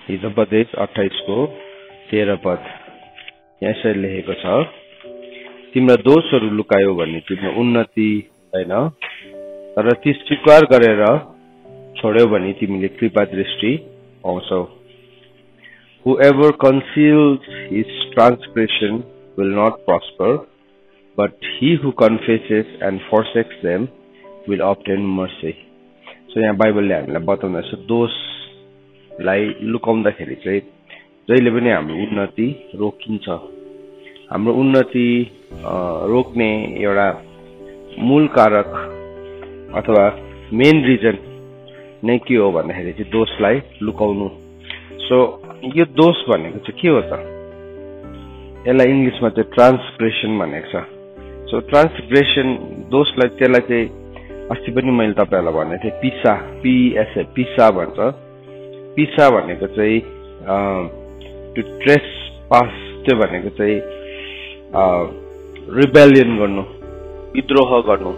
हितोपदेश 28 को 13 पद यसरी लेखेको छ, तिम्रो दोषहरू लुकायो भने तिम्रो उन्नति हुँदैन, तर ती स्वीकार गरेर छोड्यौ भने तिमीले कृपा दृष्टि पाउँछौ। Whoever conceals his transgression will not prosper, but he who confesses and forsakes them will obtain mercy. So यहाँ बाइबलले हामीलाई बताउँदैछ दोषलाई लुकाउँदाखेरि चाहिँ जहिले पनि हाम्रो उन्नति रोकिन्छ। हाम्रो उन्नति रोक्ने एउटा मूल कारक अथवा मेन रिजन नै के हो भन्दाखेरि चाहिँ दोषलाई लुकाउनु। सो यो दोष भनेको चाहिँ के हो त? यसलाई इंग्लिशमा चाहिँ ट्रान्सग्रेसन भनेको छ। सो ट्रान्सग्रेसन दोषलाई त्यसलाई चाहिँ अस्ति पनि मैले तपाईहरुलाई भनेको थिएँ, पिसा PSA पिसा भन्छ। पिसा भनेको चाहिँ टु ट्रेसपास, त्यो भनेको चाहिँ रिबेलियन गर्नु, विद्रोह गर्नु,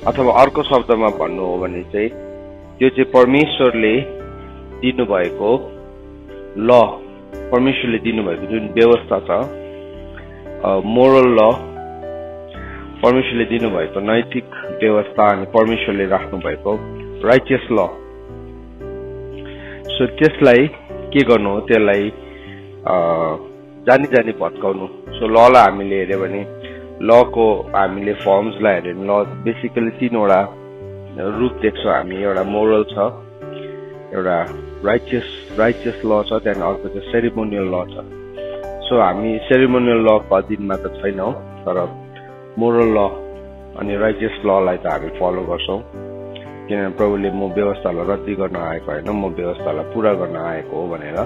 अथवा अर्को शब्दमा भन्नु हो भने चाहिँ त्यो चाहिँ परमेश्वरले दिनुभएको ल, परमेश्वरले दिनुभएको जुन व्यवस्था छ, मोरल ल, परमेश्वरले दिनुभएको नैतिक व्यवस्था अनि परमेश्वरले राख्नु भएको राइचियस ल। सो त्यसलाई के गर्नु हो, त्यसलाई जानी जानी भत्काउनु। सो ललाई हामीले हेर्यो भने लको हामीले फर्म्सलाई हेर्यो भने ल बेसिकली तीनवटा रूप देख्छौँ हामी। एउटा मोरल छ, एउटा राइचियस ल छ, त्यहाँदेखि अर्को चाहिँ सेरिमोनियल ल छ। सो हामी सेरिमोनियल लको अधीनमा त छैनौँ, तर मोरल ल अनि राइचियस ललाई त हामी फलो गर्छौँ। किनभने प्रभुले म व्यवस्थालाई रद्दी गर्न आएको होइन, म व्यवस्थालाई पूरा गर्न आएको हो भनेर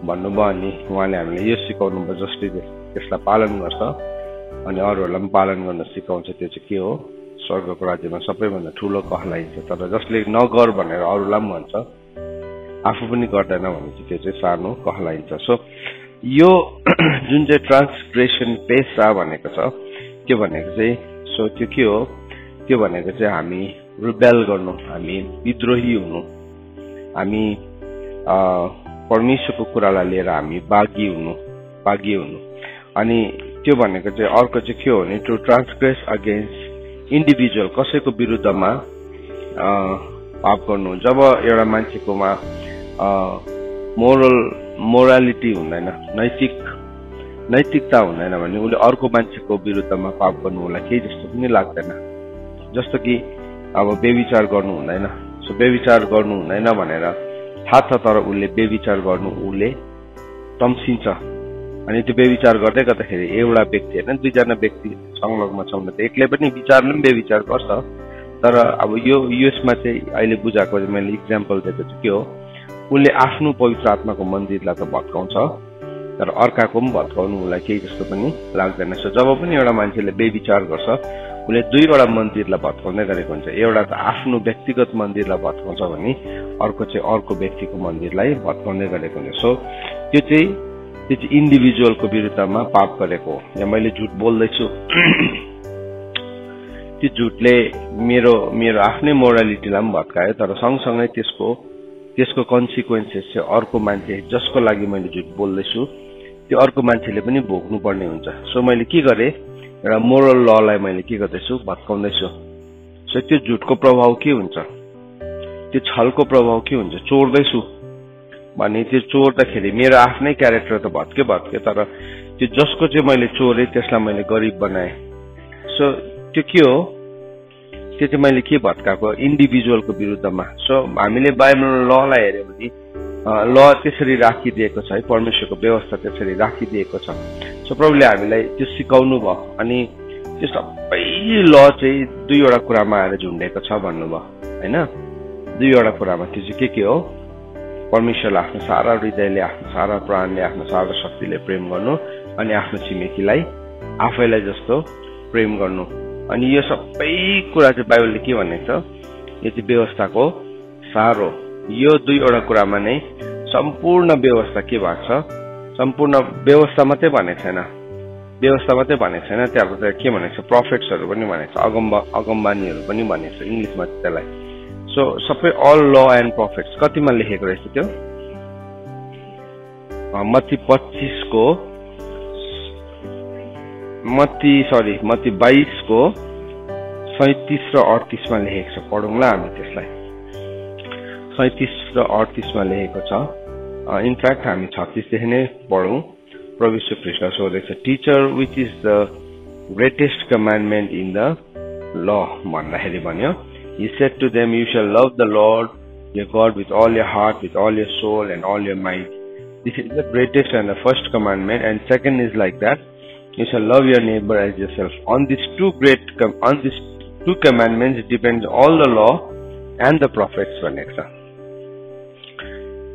भन्नुभयो। अनि उहाँले हामीलाई यो सिकाउनु भयो, जसले त्यसलाई पालन गर्छ अनि अरूहरूलाई पनि पालन गर्न सिकाउँछ, त्यो चाहिँ के हो, स्वर्गको राज्यमा सबैभन्दा ठुलो कहलाइन्छ। तर जसले नगर भनेर अरूलाई पनि भन्छ, आफू पनि गर्दैन भने चाहिँ त्यो चाहिँ सानो कहलाइन्छ। सो यो जुन चाहिँ ट्रान्सग्रेसन पेसा भनेको छ, त्यो भनेको चाहिँ सो त्यो के हो, त्यो भनेको चाहिँ हामी रिबेल गर्नु, हामी विद्रोही हुनु, हामी परमेश्वरको कुरालाई लिएर हामी बागी हुनु। अनि त्यो भनेको चाहिँ अर्को चाहिँ के हो भने टु ट्रान्सग्रेस अगेन्स्ट इन्डिभिजुअल, कसैको विरुद्धमा पाप गर्नु। जब एउटा मान्छेकोमा मोरालिटी हुँदैन, नैतिकता हुँदैन भने उसले अर्को मान्छेको विरुद्धमा पाप गर्नु उसलाई केही जस्तो पनि लाग्दैन। जस्तो कि अब बेविचार गर्नु हुँदैन, सो बेविचार गर्नु हुँदैन भनेर थाहा छ, तर उसले बेविचार गर्नु उसले तम्सिन्छ। अनि त्यो बेविचार गर्दै गर्दाखेरि एउटा व्यक्ति होइन, दुईजना व्यक्ति संलग्न छ भने त एक्लै पनि विचारले पनि बेविचार गर्छ। तर अब यसमा चाहिँ अहिले बुझाएको मैले इक्जाम्पल दिएको चाहिँ के हो, उसले आफ्नो पवित्र आत्माको मन्दिरलाई त भत्काउँछ, तर अर्काको पनि भत्काउनु उसलाई केही जस्तो पनि लाग्दैन। सो जब पनि एउटा मान्छेले बेविचार गर्छ, उसले दुईवटा मन्दिरलाई भत्काउँदै गरेको हुन्छ। एउटा त आफ्नो व्यक्तिगत मन्दिरलाई भत्काउँछ भने अर्को चाहिँ अर्को व्यक्तिको मन्दिरलाई भत्काउँदै गरेको हुन्छ। सो त्यो चाहिँ इन्डिभिजुअलको विरुद्धमा पाप गरेको हो। यहाँ मैले झुट बोल्दैछु, त्यो झुटले मेरो आफ्नै मोरालिटीलाई पनि भत्कायो, तर सँगसँगै त्यसको कन्सिक्वेन्सेस चाहिँ अर्को मान्छे जसको लागि मैले झुट बोल्दैछु त्यो अर्को मान्छेले पनि भोग्नु पर्ने हुन्छ। सो मैले के गरेँ, एउटा मोरल ललाई मैले के गर्दैछु, भत्काउँदैछु। सो त्यो झुटको प्रभाव के हुन्छ, त्यो छलको प्रभाव के हुन्छ, चोर्दैछु भने त्यो चोर्दाखेरि मेरो आफ्नै क्यारेक्टर त भत्के, तर त्यो जसको चाहिँ मैले चोरेँ त्यसलाई मैले गरिब बनाएँ। सो त्यो के हो, त्यो चाहिँ मैले के भत्काएको, इन्डिभिजुअलको विरुद्धमा। सो हामीले बाइबल ललाई हेऱ्यौँ भने ल त्यसरी राखिदिएको छ है, परमेश्वरको व्यवस्था त्यसरी राखिदिएको छ। सो प्रभुले हामीलाई त्यो सिकाउनु भयो। अनि त्यो सबै ल चाहिँ दुईवटा कुरामा आएर झुन्डेको छ भन्नुभयो होइन। दुईवटा कुरामा, त्यो चाहिँ के हो, परमेश्वरलाई आफ्नो सारा हृदयले, आफ्नो सारा प्राणले, आफ्नो सारा शक्तिले प्रेम गर्नु, अनि आफ्नो छिमेकीलाई आफैलाई जस्तो प्रेम गर्नु। अनि यो सबै कुरा चाहिँ बाइबलले के भनेको छ, यो चाहिँ व्यवस्थाको सार हो। यो दुईवटा कुरामा नै सम्पूर्ण व्यवस्था के भएको छ, सम्पूर्ण व्यवस्था मात्रै भनेको छैन, त्यहाँ के भनेको छ, प्रोफेट्सहरू पनि भनेको छ, अगमबानीहरू पनि भनेको छ इङ्ग्लिसमा त्यसलाई। सो सबै अल ल एन्ड प्रोफेट्स कतिमा लेखेको रहेछ त्यो, मत्ती 25 को मत्ती 22 को 37 र 38 मा लेखेको छ। पढौँला हामी त्यसलाई। 37 र 38 मा लेखेको छ। इनफ्याक्ट हामी 36 देखि नै पढौँ। प्रभु यीशु ख्रीष्टले सोधेको छ, teacher which is the greatest commandment in the law भन्दाखेरि भन्यो, he said to them, you shall love the Lord your God with all your heart, with all your soul and all your might. This is the greatest and the first commandment, and second is like that, you shall love your neighbor as yourself. On these two commandments depends all the law and the prophets भनेको छ।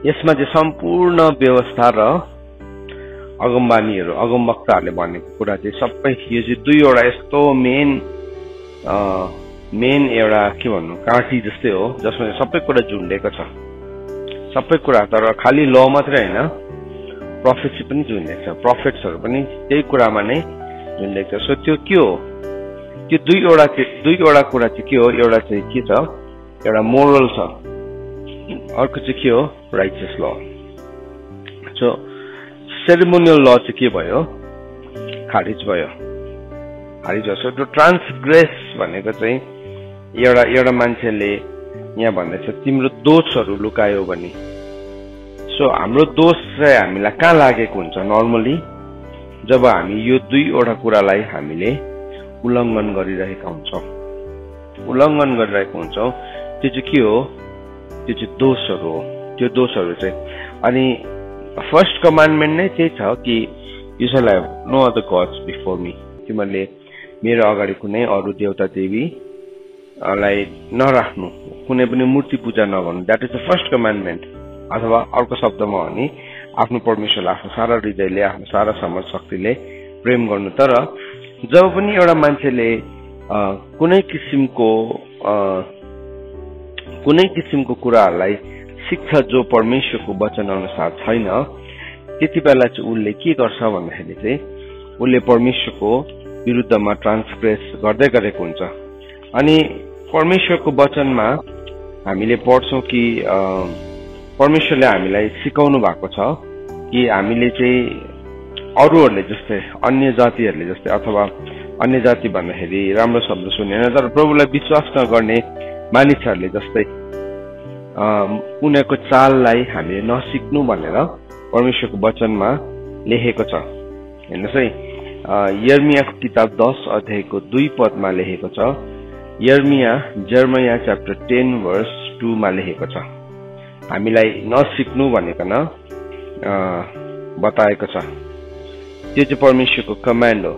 यसमा चाहिँ सम्पूर्ण व्यवस्था र अगमबानीहरु अगमवक्ताहरुले भनेको कुरा चाहिँ सबै यो चाहिँ दुईवटा यस्तो मेन एउटा के भन्नु काठी जस्तै हो जसमा सबै कुरा जुन्डेको छ। सबै कुरा तर खाली ल मात्रै हैन, प्रोफेसी पनि जुन्डेको छ। प्रोफेट्सहरु पनि त्यही कुरामा नै जुन्डेको छ। सो त्यो के हो? त्यो दुईवटा कुरा चाहिँ के हो? एउटा चाहिँ के छ? एउटा मोरल छ, अर्को चाहिँ के हो? राइचियस ल। सो सेरेमोनियल ल चाहिँ के भयो? खारिज भयो। सो त्यो ट्रान्सग्रेस भनेको चाहिँ एउटा मान्छेले यहाँ भन्दैछ तिम्रो दोषहरु लुकायो भने। सो हाम्रो दोष चाहिँ हामीलाई कहाँ लागेको हुन्छ? नर्मली जब हामी यो दुईवटा कुरालाई हामीले उल्लङ्घन गरिरहेका हुन्छौँ, त्यो चाहिँ के हो? त्यो चाहिँ दोषहरु हो। त्यो दोषहरु चाहिँ अनि फर्स्ट कमान्डमेन्ट नै त्यही छ कि you shall have no other gods before me. तिमीले मेरो अगाडि कुनै अरु देवता देवी लाई नराख्नु, कुनै पनि मूर्ति पूजा नगर्नु। That is the first commandment. अथवा अर्को शब्दमा भने आफ्नो परमेश्वरलाई आफ्नो सारा हृदयले आफ्नो सारा समझ शक्तिले प्रेम गर्नु। तर जब पनि एउटा मान्छेले कुनै किसिमको कुराहरूलाई शिक्षा जो परमेश्वरको वचन अनुसार छैन, त्यति बेला चाहिँ उसले के गर्छ भन्दाखेरि चाहिँ उसले परमेश्वरको विरुद्धमा ट्रान्सग्रेस गर्दै गरेको हुन्छ। अनि परमेश्वरको वचनमा हामीले पढ्छौं कि परमेश्वरले हामीलाई सिकाउनु भएको छ कि हामीले चाहिँ अरूहरूले जस्तै अन्य जातिहरूले जस्तै, अथवा अन्य जाति भन्दाखेरि राम्रो शब्द सुनेन तर प्रभुलाई विश्वास नगर्ने मानिसहरूले जस्तै उनीहरूको चाललाई हामीले नसिक्नु भनेर परमेश्वरको वचनमा लेखेको छ। हेर्नुहोस् है, यर्मियाको किताब 10 अध्यायको 2 पदमा लेखेको छ। जर्मिया च्याप्टर 10 वर्स 2 मा लेखेको छ। हामीलाई नसिक्नु भनेकन बताएको छ। त्यो चाहिँ परमेश्वरको कमान्ड हो।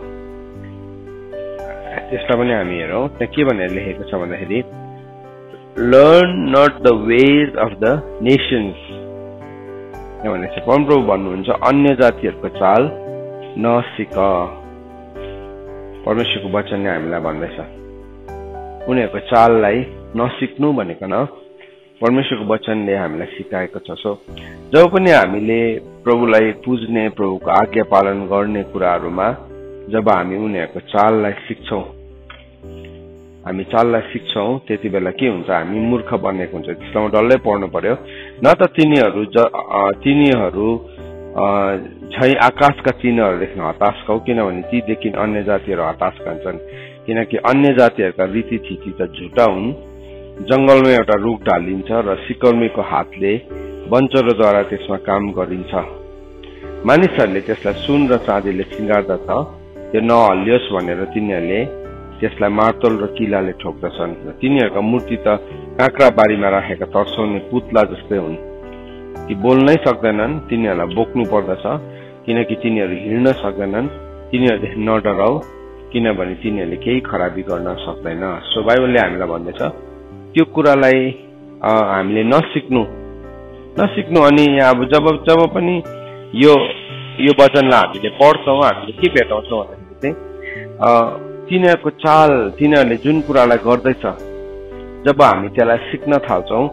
त्यसलाई पनि हामी हेरौँ त्यहाँ के भनेर लेखेको छ भन्दाखेरि, learn not the ways of the nations. भनेपछि परमप्रभु भन्नुहुन्छ अन्य जातिहरूको चाल नसिक। परमेश्वरको वचनले हामीलाई भन्दैछ उनीहरूको चाललाई नसिक्नु भनेकन परमेश्वरको वचनले हामीलाई सिकाएको छ। सो जब पनि हामीले प्रभुलाई पुज्ने, प्रभुको आज्ञा पालन गर्ने कुराहरूमा जब हामी उनीहरूको चाललाई सिक्छौं त्यति बेला के हुन्छ? हामी मूर्ख बनेको हुन्छ। त्यसलाई डल्लै पढ्नु पर्यो। न त तिनीहरू झै आकाशका चिन्हहरू देख्न हताश खाऊ, किनभने तीदेखि अन्य जातिहरू हताश खान्छन्। किनकि अन्य जातिहरूका रीतिथिति त झुटा हुन्। जंगलमा एउटा रुख ढालिन्छ र सिकर्मीको हातले बन्चरोद्वारा त्यसमा काम गरिन्छ। मानिसहरूले त्यसलाई सुन र चाँदीले सिंगार्दछ, त्यो नहल्लियोस् भनेर तिनीहरूले त्यसलाई मार्तल र किलाले ठोक्दछन्। तिनीहरूका मूर्ति त काँक्रा बारीमा राखेका तर्साउने पुतला जस्तै हुन् कि बोल्नै सक्दैनन्। तिनीहरूलाई बोक्नु पर्दछ किनकि तिनीहरू हिँड्न सक्दैनन्। तिनीहरूदेखि नडराऊ किनभने तिनीहरूले केही खराबी गर्न सक्दैन। सो बाइबलले हामीलाई भन्दैछ त्यो कुरालाई हामीले नसिक्नु। अनि अब जब पनि यो वचनलाई हामीले पढ्छौँ, हामीले के भेटाउँछौँ भन्दाखेरि चाहिँ तिनीहरूको चाल, तिनीहरूले जुन कुरालाई गर्दैछ जब हामी त्यसलाई सिक्न थाल्छौँ,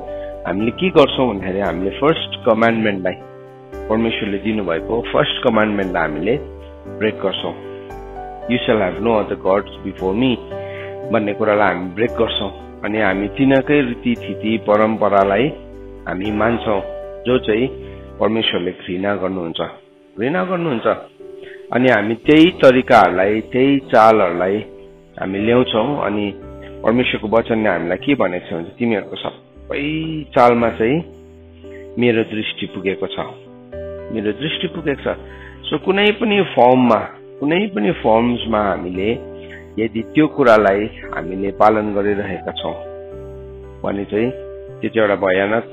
हामीले के गर्छौँ भन्दाखेरि हामीले फर्स्ट कमान्डमेन्टलाई, परमेश्वरले दिनुभएको फर्स्ट कमान्डमेन्टलाई हामीले ब्रेक गर्छौँ। You shall have no other gods before me भन्ने कुरालाई हामी ब्रेक गर्छौँ। अनि हामी तिनीहरूकै रीतिथिति परम्परालाई हामी मान्छौँ जो चाहिँ परमेश्वरले घृणा गर्नुहुन्छ अनि हामी त्यही तरिकाहरूलाई त्यही चालहरूलाई हामी ल्याउँछौँ अनि परमेश्वरको वचनले हामीलाई के भनेको छ भने तिमीहरूको सबै चालमा चाहिँ मेरो दृष्टि पुगेको छ सो कुनै पनि फर्म्समा हामीले यदि त्यो कुरालाई हामीले पालन गरिरहेका छौँ भने चाहिँ त्यो चाहिँ एउटा भयानक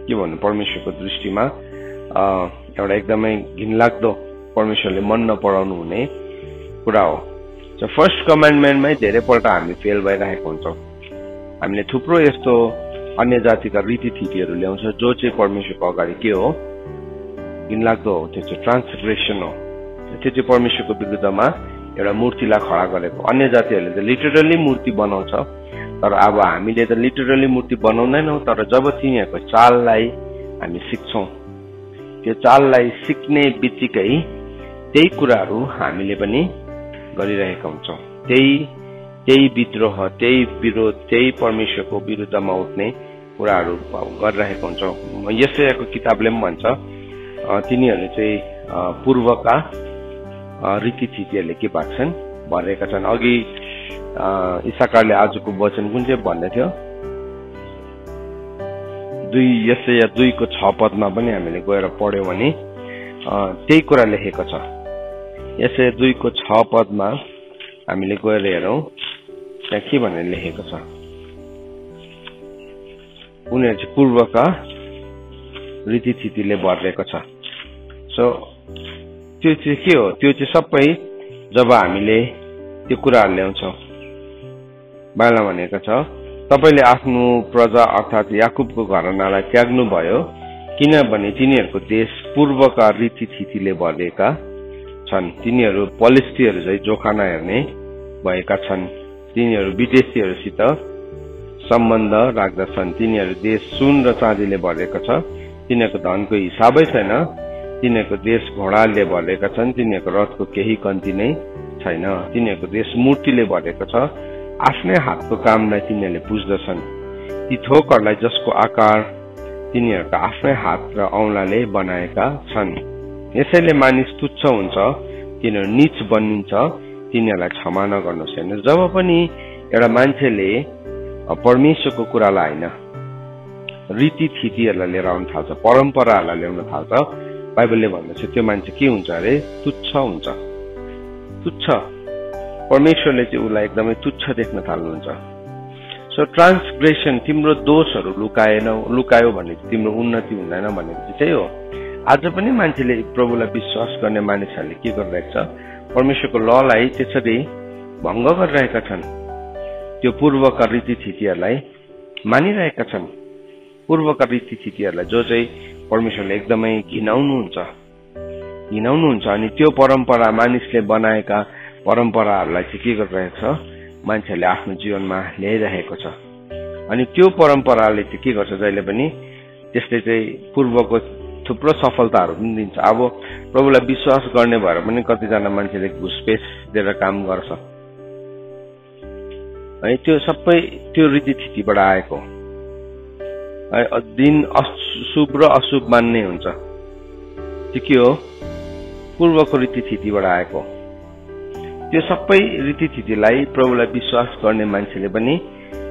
के भन्नु परमेश्वरको दृष्टिमा एउटा एकदमै घिनलाग्दो परमेश्वरले मन नपराउनु हुने कुरा हो। सो फर्स्ट कमान्डमेन्टमै धेरैपल्ट हामी फेल भइरहेको हुन्छौँ। हामीले थुप्रो यस्तो अन्य जातिका रीतिथितिहरू ल्याउँछ जो चाहिँ परमेश्वरको अगाडि के हो घिनलाग्दो हो, त्यो चाहिँ ट्रान्सग्रेसन हो। त्यो चाहिँ परमेश्वरको विरुद्धमा एउटा मूर्तिलाई खडा गरेको। अन्य जातिहरूले त लिटरली मूर्ति बनाउँछ, तर अब हामीले त लिटरली मूर्ति बनाउँदैनौँ, तर जब तिनीहरूको चाललाई हामी सिक्छौँ त्यो चाललाई सिक्ने बित्तिकै त्यही कुराहरू हामीले पनि गरिरहेका हुन्छौँ। त्यही विद्रोह, त्यही विरोध, त्यही परमेश्वरको विरुद्धमा उठ्ने कुराहरू गरिरहेका हुन्छौँ। यशायाको किताबले पनि भन्छ तिनीहरूले चाहिँ पूर्वका रीतिथितिहरूले के भाग्छन् भरेका छन्। अघि इसाकारले आजको वचन कुन चाहिँ भन्दै थियो, यशाया 2:6 पनि हामीले गएर पढ्यौँ भने त्यही कुरा लेखेको छ। यशाया 2:6 हामीले गएर हेरौँ त्यहाँ के भनेर लेखेको छ। उनीहरू चाहिँ पूर्वका रीतिथितिले भरिएको छ। सो त्यो चाहिँ के हो, त्यो चाहिँ सबै जब हामीले त्यो कुराहरू ल्याउँछौँ। बाइबलमा भनेको छ तपाईले आफ्नो प्रजा अर्थात् याकुबको घरानालाई त्याग्नु भयो किनभने तिनीहरूको देश पूर्वका रीतिथितिले भरिएका छन्। तिनीहरू पलिस्टीहरू चाहिँ जोखाना हेर्ने भएका छन्। तिनीहरू विदेशीहरूसित सम्बन्ध राख्दछन्। तिनीहरू देश सुन र चाँदीले भरिएको छ। तिनीहरूको धनको हिसाबै छैन। तिनीहरूको देश घोडाले भरिएका छन्। तिनीहरूको रथको केही कन्ती नै छैन। तिनीहरूको देश मूर्तिले भरिएको छ। आफ्नै हातको कामलाई तिनीहरूले पुज्दछन्। ती थोकहरूलाई जसको आकार तिनीहरूका आफ्नै हात र औंलाले बनाएका छन्। यसैले मानिस तुच्छ हुन्छ, तिनीहरू नीच बनिन्छ, तिनीहरूलाई क्षमा नगर्नुहोस्। हेर्नु, जब पनि एउटा मान्छेले परमेश्वरको कुरालाई होइन रीतिथितिहरूलाई लिएर आउन थाल्छ, परम्पराहरूलाई ल्याउन थाल्छ, बाइबलले भन्दछ त्यो मान्छे के हुन्छ अरे तुच्छ हुन्छ। तुच्छ परमेश्वरले चाहिँ उसलाई एकदमै तुच्छ देख्न थाल्नुहुन्छ। सो ट्रान्सग्रेसन, तिम्रो दोषहरू लुकायो भने तिम्रो उन्नति हुँदैन भनेको चाहिँ त्यही हो। आज पनि मान्छेले प्रभुलाई विश्वास गर्ने मानिसहरूले के गरिरहेको छ, परमेश्वरको ललाई त्यसरी भङ्ग गरिरहेका छन्। त्यो पूर्वका रीतिथितिहरूलाई मानिरहेका छन्। पूर्वका रीतिथितिहरूलाई जो चाहिँ परमेश्वरले एकदमै घिनाउनुहुन्छ। अनि त्यो परम्परा, मानिसले बनाएका परम्पराहरूलाई चाहिँ के गरिरहेको छ, मान्छेहरूले आफ्नो जीवनमा ल्याइरहेको छ। अनि त्यो परम्पराले चाहिँ के गर्छ, जहिले पनि त्यसले चाहिँ पूर्वको थुप्रो सफलताहरू पनि दिन्छ। अब प्रभुलाई विश्वास गर्ने भएर पनि कतिजना मान्छेले घुसपेस दिएर काम गर्छ है। त्यो सबै त्यो रीतिथितिबाट आएको। दिन शुभ र अशुभ मान्ने हुन्छ, त्यो के हो, पूर्वको रीतिथितिबाट आएको। त्यो सबै रीतिथितिलाई प्रभुलाई विश्वास गर्ने मान्छेले पनि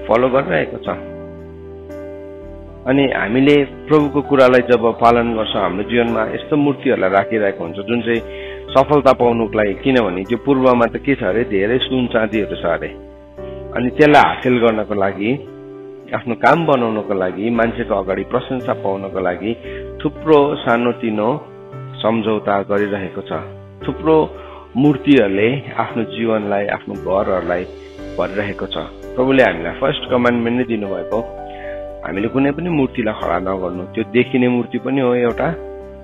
फलो गरिरहेको छ। अनि हामीले प्रभुको कुरालाई जब पालन गर्छौँ, हाम्रो जीवनमा यस्तो मूर्तिहरूलाई राखिरहेको हुन्छ जुन चाहिँ सफलता पाउनुको लागि, किनभने त्यो पूर्वमा त के छ अरे धेरै सुन चाँदीहरू छ अरे। अनि त्यसलाई हासिल गर्नको लागि, आफ्नो काम बनाउनको लागि, मान्छेको अगाडि प्रशंसा पाउनको लागि थुप्रो सानोतिनो सम्झौता गरिरहेको छ। थुप्रो मूर्तिहरूले आफ्नो जीवनलाई, आफ्नो घरहरूलाई भरिरहेको छ। प्रभुले हामीलाई फर्स्ट कमान्डमेन्ट नै दिनुभएको, हामीले कुनै पनि मूर्तिलाई खडा नगर्नु। त्यो देखिने मूर्ति पनि हो, एउटा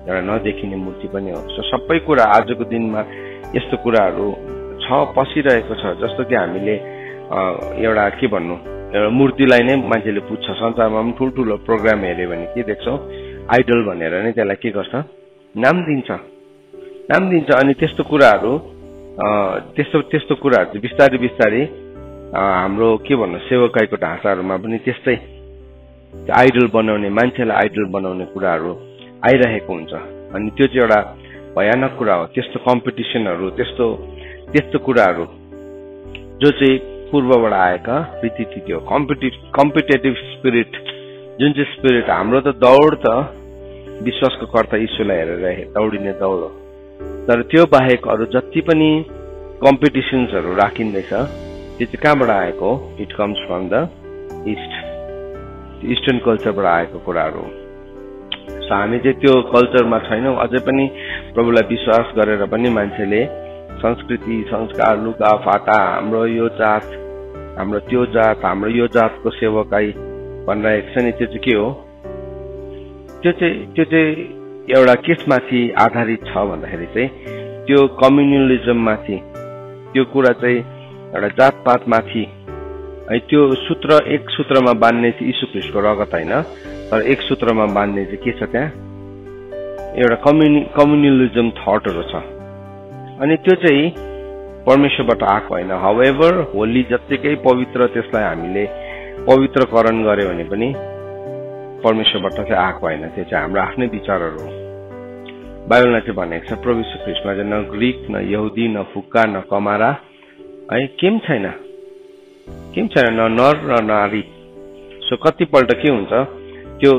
नदेखिने मूर्ति पनि हो। सो सबै कुरा आजको दिनमा यस्तो कुराहरू पसिरहेको छ। जस्तो कि हामीले एउटा के भन्नु, एउटा मूर्तिलाई नै मान्छेले पुज्छ। संसारमा पनि ठुल्ठुलो प्रोग्राम हेऱ्यो भने के देख्छौँ, आइडल भनेर नै त्यसलाई के गर्छ, नाम दिन्छ। अनि त्यस्तो कुराहरू चाहिँ बिस्तारै हाम्रो के भन्नु सेवकाईको ढाँचाहरूमा पनि त्यस्तै आइडल बनाउने, मान्छेलाई आइडल बनाउने कुराहरू आइरहेको हुन्छ अनि त्यो चाहिँ एउटा भयानक कुरा हो। त्यस्तो कम्पिटिसनहरू त्यस्तो कुराहरू जो चाहिँ पूर्वबाट आएका रीतिथिति हो। कम्पिटेटिभ स्पिरिट जुन चाहिँ स्पिरिट हाम्रो त दौड त विश्वासको कर्ता यीशुलाई हेरेर दौडिने दौड हो। तर त्यो बाहेक अरू जति पनि कम्पिटिसन्सहरू राखिँदैछ त्यो चाहिँ कहाँबाट आएको हो? It comes from the eastern कल्चरबाट आएको कुराहरू। सो हामी चाहिँ त्यो कल्चरमा छैनौँ। अझै पनि प्रभुलाई विश्वास गरेर पनि मान्छेले संस्कृति संस्कार लुगा फाटा हाम्रो यो जात हाम्रो त्यो जात हाम्रो यो जातको सेवकाई भनिरहेको छ नि। त्यो चाहिँ के हो? त्यो चाहिँ एउटा केसमाथि आधारित छ भन्दाखेरि चाहिँ त्यो कम्युनलिजममाथि, त्यो कुरा चाहिँ एउटा जातपातमाथि है। त्यो सूत्र एक सूत्रमा बान्ने चाहिँ यीशु ख्रीष्टको रगत होइन, तर एक सूत्रमा बान्ने चाहिँ के छ? त्यहाँ एउटा कम्युनलिजम थटहरू छ अनि त्यो चाहिँ परमेश्वरबाट आएको होइन। हाउएभर होली जत्तिकै पवित्र त्यसलाई हामीले पवित्रकरण गर्यो भने पनि परमेश्वरबाट चाहिँ आएको होइन। त्यो चाहिँ हाम्रो आफ्नै विचारहरू हो। बाइबलमा चाहिँ भनेको छ प्रभु यीशु ख्रीष्टमा चाहिँ न ग्रिक न यहुदी न फुक्का न कमारा है केही छैन, न नर न नारी। सो कतिपल्ट के हुन्छ त्यो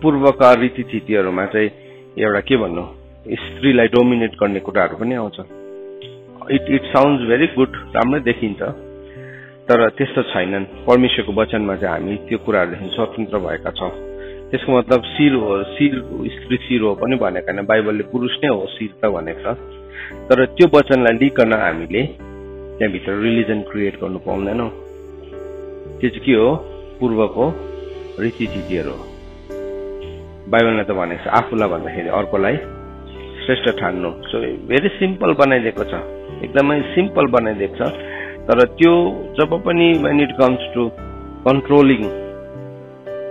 पूर्वका रीतिथितिहरूमा चाहिँ एउटा के भन्नु स्त्रीलाई डोमिनेट गर्ने कुराहरू पनि आउँछ। इट साउन्ड्स भेरी गुड, राम्रै देखिन्छ, तर त्यस्तो छैनन्। परमेश्वरको वचनमा चाहिँ हामी त्यो कुराहरूदेखि स्वतन्त्र भएका छौँ। त्यसको मतलब शिर हो, स्त्री शिर हो पनि भनेको होइन। बाइबलले पुरुष नै हो शिर त भनेको छ, तर त्यो वचनलाई लिकन हामीले त्यहाँभित्र रिलिजन क्रिएट गर्नु पाउँदैनौँ। त्यो चाहिँ के हो? पूर्वको रीतिथितिहरू हो। बाइबलमा त भनेको छ आफूलाई भन्दाखेरि अर्कोलाई श्रेष्ठ ठान्नु। सो भेरी सिम्पल बनाइदिएको छ, एकदमै सिम्पल बनाइदिएको छ। तर त्यो जब पनि when it comes to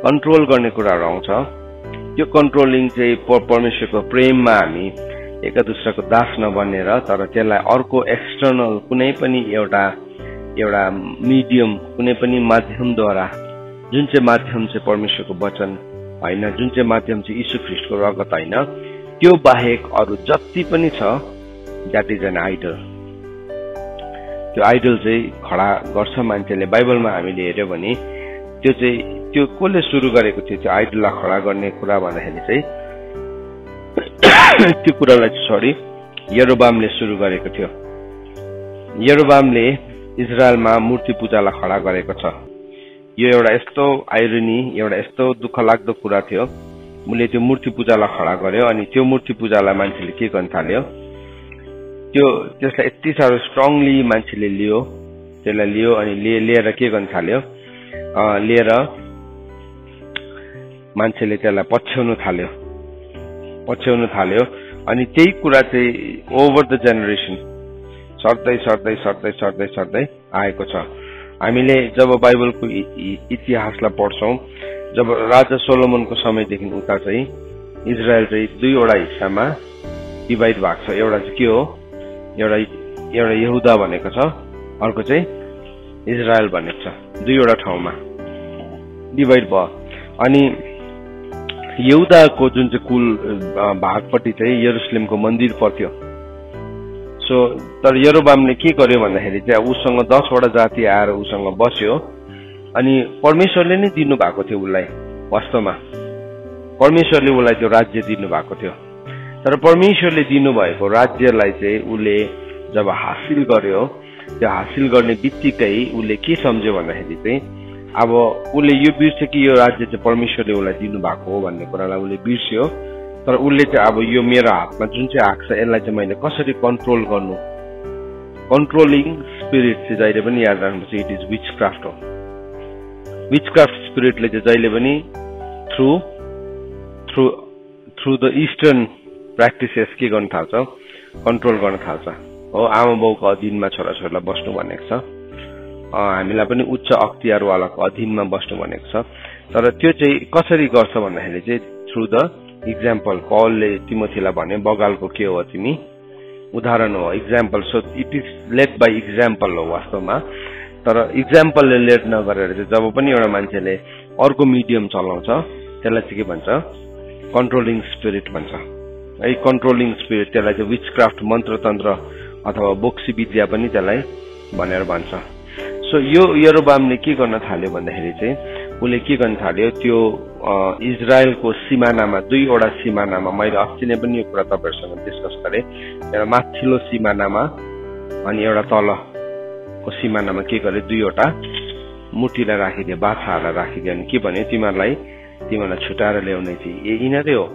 control गर्ने कुराहरू आउँछ, त्यो कन्ट्रोलिङ चाहिँ परमेश्वरको प्रेममा हामी एका दुसराको दास नबनेर तर त्यसलाई अर्को एक्सटर्नल कुनै पनि एउटा मिडियम कुनै पनि माध्यमद्वारा, जुन चाहिँ माध्यम चाहिँ परमेश्वरको वचन होइन, जुन चाहिँ माध्यम चाहिँ यीशु ख्रीष्टको रगत होइन, त्यो बाहेक अरू जति पनि छ द्याट इज एन आइडल। त्यो आइडल चाहिँ खडा गर्छ मान्छेले। बाइबलमा हामीले हेर्यो भने त्यो कसले सुरु गरेको थियो त्यो आइडललाई खडा गर्ने कुरा भन्दाखेरि चाहिँ त्यो कुरालाई छोडी यरोबामले सुरु गरेको थियो। यरोबामले इजरायलमा मूर्ति पूजालाई खडा गरेको छ। यो एउटा यस्तो आइरोनी, एउटा यस्तो दुःख लाग्दो कुरा थियो। उसले त्यो मूर्ति पूजालाई खडा गर्यो अनि त्यो मूर्ति पूजालाई मान्छेले के गर्न थाल्यो? त्यसलाई यति साह्रो स्ट्रङली मान्छेले लियो अनि लिएर के गर्न थाल्यो? लिएर मान्छेले त्यसलाई पछ्याउनु थाल्यो अनि त्यही कुरा चाहिँ ओभर द जेनेरेसन सर्दै आएको छ। हामीले जब बाइबलको इतिहासलाई पढ्छौँ, जब राजा सोलोमनको समयदेखि उता चाहिँ इजरायल चाहिँ दुईवटा हिस्सामा डिभाइड भएको छ। एउटा चाहिँ के हो? एउटा यहुदा भनेको छ, अर्को चाहिँ इजरायल भनेको छ। दुईवटा ठाउँमा डिभाइड भयो अनि यहुदाको जुन चाहिँ कुल भागपट्टि चाहिँ यरुशलेमको मन्दिर पर्थ्यो। सो तर यरोबामले के गर्यो भन्दाखेरि चाहिँ उसँग 10वटा जाति आएर उसँग बस्यो अनि परमेश्वरले नै दिनु भएको थियो उसलाई। वास्तवमा परमेश्वरले उसलाई त्यो राज्य दिनु भएको थियो, तर परमेश्वरले दिनुभएको राज्यलाई चाहिँ उसले जब हासिल गर्यो, त्यो हासिल गर्ने बित्तिकै उसले के सम्झ्यो भन्दाखेरि चाहिँ अब उसले यो बिर्स्यो कि यो राज्य चाहिँ परमेश्वरले उसलाई दिनुभएको हो भन्ने कुरालाई उसले बिर्स्यो। तर उसले चाहिँ अब यो मेरो हातमा जुन चाहिँ आएको छ यसलाई चाहिँ मैले कसरी कन्ट्रोल गर्नु? कन्ट्रोलिङ स्पिरिट चाहिँ जहिले पनि याद राख्नुपर्छ, इट इज विचक्राफ्ट हो। विचक्राफ्ट स्पिरिटले चाहिँ जहिले पनि थ्रु द इस्टर्न प्र्याक्टिसेस के गर्न थाल्छ? कन्ट्रोल गर्न थाल्छ। हो, आमा बाउको अधीनमा छोराछोरीलाई बस्नु भनेको छ, हामीलाई पनि उच्च अख्तियारवालाको अधीनमा बस्नु भनेको छ। तर त्यो चाहिँ कसरी गर्छ भन्दाखेरि चाहिँ थ्रु द इक्जाम्पल। पौलले तिमोथीलाई भने बगालको के हो? तिमी उदाहरण हो, example. So it is led by example हो वास्तवमा। तर इक्जाम्पलले लेड नगरेर चाहिँ जब पनि एउटा मान्छेले अर्को मिडियम चलाउँछ त्यसलाई चाहिँ के भन्छ? कन्ट्रोलिङ स्पिरिट भन्छ। है कन्ट्रोलिङ स्पिरिट, त्यसलाई चाहिँ विचक्राफ्ट मन्त्रतन्त्र अथवा बोक्सी विद्या पनि त्यसलाई भनेर भन्छ। सो यो यरोबामले के गर्न थाल्यो भन्दाखेरि चाहिँ उसले के गर्न थाल्यो, त्यो इजरायलको सिमानामा, 2वटा सिमानामा, मैले अस्ति नै पनि यो कुरा तपाईँहरूसँग डिस्कस गरेँ, एउटा माथिल्लो सिमानामा अनि एउटा तलको सिमानामा के गरे, 2वटा मूर्तिलाई राखिदिए, बाछाहरूलाई राखिदिए। अनि के भने तिमीहरूलाई छुटाएर ल्याउने चाहिँ यिनीहरू हो।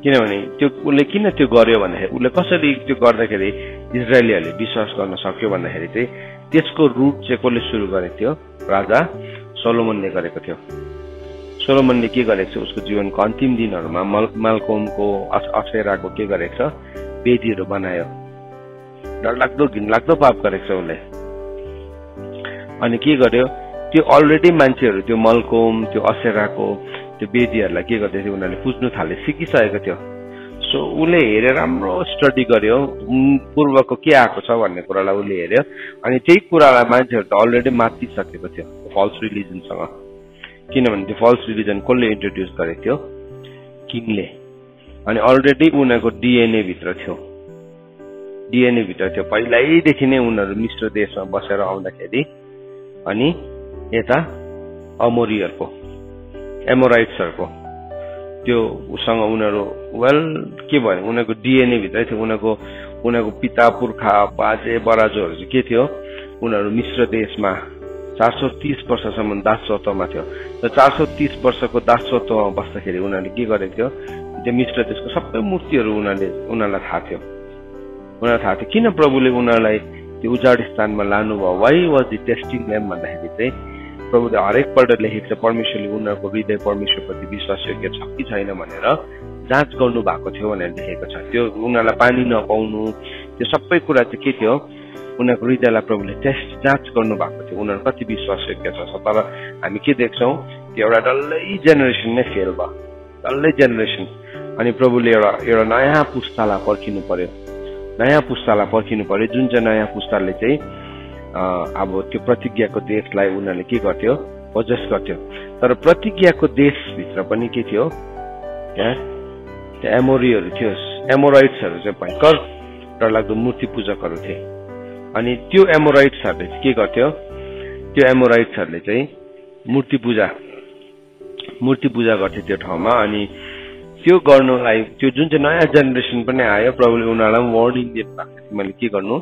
किनभने त्यो उसले किन त्यो गर्यो भन्दाखेरि, उसले कसरी त्यो गर्दाखेरि इजरायलीहरूले विश्वास गर्न सक्यो भन्दाखेरि चाहिँ त्यसको रुट चाहिँ कसले सुरु गरेको थियो, राजा सोलोमनले गरेको थियो। सोलोमनले के गरेको छ, उसको जीवनको अन्तिम दिनहरूमा माल्कोमको असेराको के गरेको छ, वेदीहरू बनायो। डरलाग्दो घिनलाग्दो पाप गरेको छ उसले। अनि के गर्यो, त्यो अलरेडी मान्छेहरू त्यो मल्कोम, त्यो असेराको त्यो वेदीहरूलाई के गर्दै थियो, उनीहरूले पुज्नु थाले, सिकिसकेको थियो। सो उसले हेरेर राम्रो स्टडी गर्यो, पूर्वको के आएको छ भन्ने कुरालाई उसले हेर्यो। अनि त्यही कुरालाई मान्छेहरू त अलरेडी मातिसकेको थियो फल्स रिलिजनसँग। किनभने त्यो फल्स रिलिजन कसले इन्ट्रोड्युस गरेको थियो, किङले। अनि अलरेडी उनीहरूको डिएनए भित्र थियो, पहिल्यैदेखि नै उनीहरू मिश्र देशमा बसेर आउँदाखेरि। अनि यता अमोरीहरूको, एमोराइट्सहरूको त्यो उसँग उनीहरू के भयो, उनीहरूको डिएनए भित्रै थियो। उनीहरूको पिता पुर्खा बाजे बराजुहरू चाहिँ के थियो, उनीहरू मिश्र देशमा 430 वर्षसम्म दासत्वमा थियो। र 430 वर्षको दासत्वमा बस्दाखेरि उनीहरूले के गरेको थियो, त्यो मिश्र देशको सबै मूर्तिहरू उनीहरूलाई थाहा थियो। किन प्रभुले उनीहरूलाई त्यो उजाड स्थानमा लानुभयो, why was the testing them भन्दाखेरि चाहिँ प्रभुले हरेकपल्ट लेखेको छ परमेश्वरले उनीहरूको हृदय परमेश्वरप्रति विश्वासयोग्य छ कि छैन भनेर जाँच गर्नु भएको थियो भनेर लेखेको छ। त्यो उनीहरूलाई पानी नपाउनु, त्यो सबै कुरा चाहिँ के थियो, उनीहरूको हृदयलाई प्रभुले जाँच गर्नु भएको थियो, उनीहरू कति विश्वासयोग्य छ। तर हामी के देख्छौँ, त्यो एउटा डल्लै जेनेरेसन नै फेल भयो, डल्लै जेनेरेसन। अनि प्रभुले एउटा नयाँ पुस्तालाई पर्खिनु पर्यो, जुन चाहिँ नयाँ पुस्ताले चाहिँ अब त्यो प्रतिज्ञाको देशलाई उनीहरूले के गर्थ्यो, पोजेस गर्थ्यो। तर प्रतिज्ञाको देशभित्र पनि के थियो, त्यो एमोरीहरू थियो, एमोराइट्सहरू चाहिँ भयङ्कर डरलाग्दो मूर्ति पूजकहरू थिए। अनि त्यो एमोराइट्सहरूले के गर्थ्यो, त्यो एमोराइट्सहरूले चाहिँ मूर्ति पूजा गर्थे त्यो ठाउँमा। अनि त्यो गर्नुलाई त्यो जुन चाहिँ नयाँ जेनेरेसन पनि आयो, प्रभुले उनीहरूलाई वार्निङ दिनु भएको थियो, मैले के गर्नु,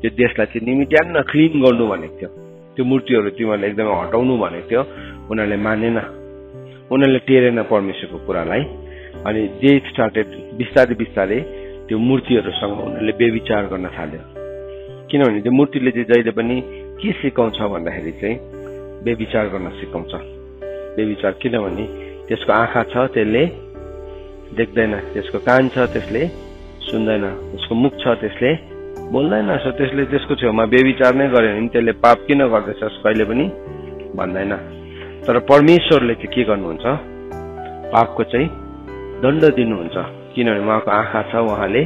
त्यो देशलाई चाहिँ निमिट्यान्न क्लिन गर्नु भनेको थियो, त्यो मूर्तिहरू तिमीहरूले एकदमै हटाउनु भनेको थियो। उनीहरूले मानेन, उनीहरूले टेरेन परमेश्वरको कुरालाई। अनि दे स्टार्टेड बिस्तारै त्यो मूर्तिहरूसँग उनीहरूले व्यभिचार गर्न थाल्यो। किनभने त्यो मूर्तिले चाहिँ जहिले पनि के सिकाउँछ भन्दाखेरि चाहिँ व्यभिचार गर्न सिकाउँछ। व्यभिचार किनभने त्यसको आँखा छ, त्यसले देख्दैन, त्यसको कान छ, त्यसले सुन्दैन, त्यसको मुख छ, त्यसले बोल्दैन। सो त्यसले त्यसको छेउमा व्यभिचार नै गर्यो भने त्यसले पाप किन गर्दैछस् कहिले पनि भन्दैन। तर परमेश्वरले चाहिँ के गर्नुहुन्छ, पापको चाहिँ दण्ड दिनुहुन्छ। किनभने उहाँको आँखा छ, उहाँले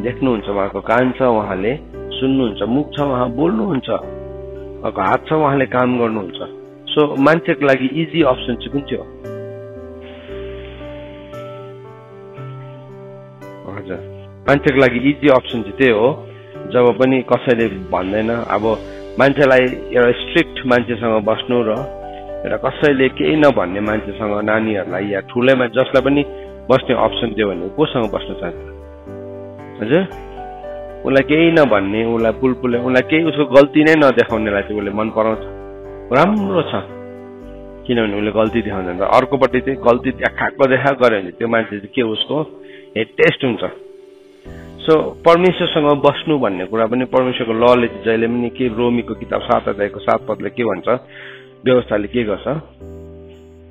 देख्नुहुन्छ, उहाँको कान छ, उहाँले सुन्नुहुन्छ, मुख छ, उहाँ बोल्नुहुन्छ, उहाँको हात छ, उहाँले काम गर्नुहुन्छ। सो मान्छेको लागि इजी अप्सन चाहिँ कुन चाहिँ हो? हजुर, मान्छेको लागि इजी अप्सन चाहिँ त्यही हो, जब पनि कसैले भन्दैन। अब मान्छेलाई एउटा स्ट्रिक्ट मान्छेसँग बस्नु र एउटा कसैले केही नभन्ने मान्छेसँग, नानीहरूलाई या ठुलैमा जसलाई पनि बस्ने अप्सन दियो भने कोसँग बस्न चाहन्छ? हजुर, उसलाई केही नभन्ने, उसलाई पुलपुले, उसलाई केही उसको गल्ती नै नदेखाउनेलाई चाहिँ उसले मन पराउँछ, राम्रो छ। किनभने उसले गल्ती देखाउँदैन। अर्कोपट्टि चाहिँ गल्ती देखाएको गऱ्यो भने त्यो मान्छे चाहिँ के उसको हेड टेस्ट हुन्छ। सो परमेश्वरसँग बस्नु भन्ने कुरा पनि परमेश्वरको लले जहिले पनि के, रोमीको किताब 7 अध्यायको 7 पदले के भन्छ, व्यवस्थाले के गर्छ,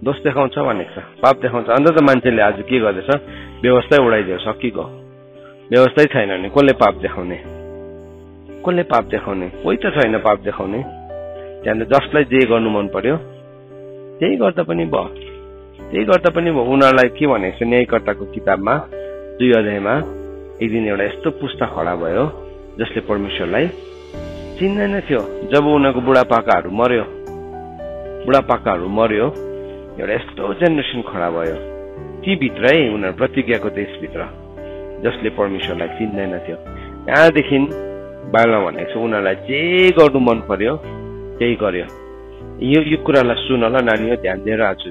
दोष देखाउँछ भनेको छ, पाप देखाउँछ। अन्त त मान्छेले आज के गर्दैछ, व्यवस्था उडाइदियो, सकिगयो। व्यवस्थै छैन भने कसले पाप देखाउने, कोही त छैन पाप देखाउने। त्यहाँदेखि जसलाई जे गर्नु मन पर्यो त्यही गर्दा पनि भयो। उनीहरूलाई के भनेको छ, न्यायकर्ताको किताबमा 2 अध्यायमा एक दिन एउटा यस्तो पुस्ता खडा भयो जसले परमेश्वरलाई चिन्दैन थियो। जब उनीहरूको बुढापाकाहरू मर्यो, एउटा यस्तो जेनेरेसन खडा भयो ती भित्रै उनीहरू प्रतिज्ञाको देशभित्र जसले परमेश्वरलाई चिन्दैन थियो त्यहाँदेखि बाइबलमा भनेको छ उनीहरूलाई जे गर्नु मन पर्यो त्यही गर्यो। यो कुरालाई सुन ल नानी, ध्यान दिएर आज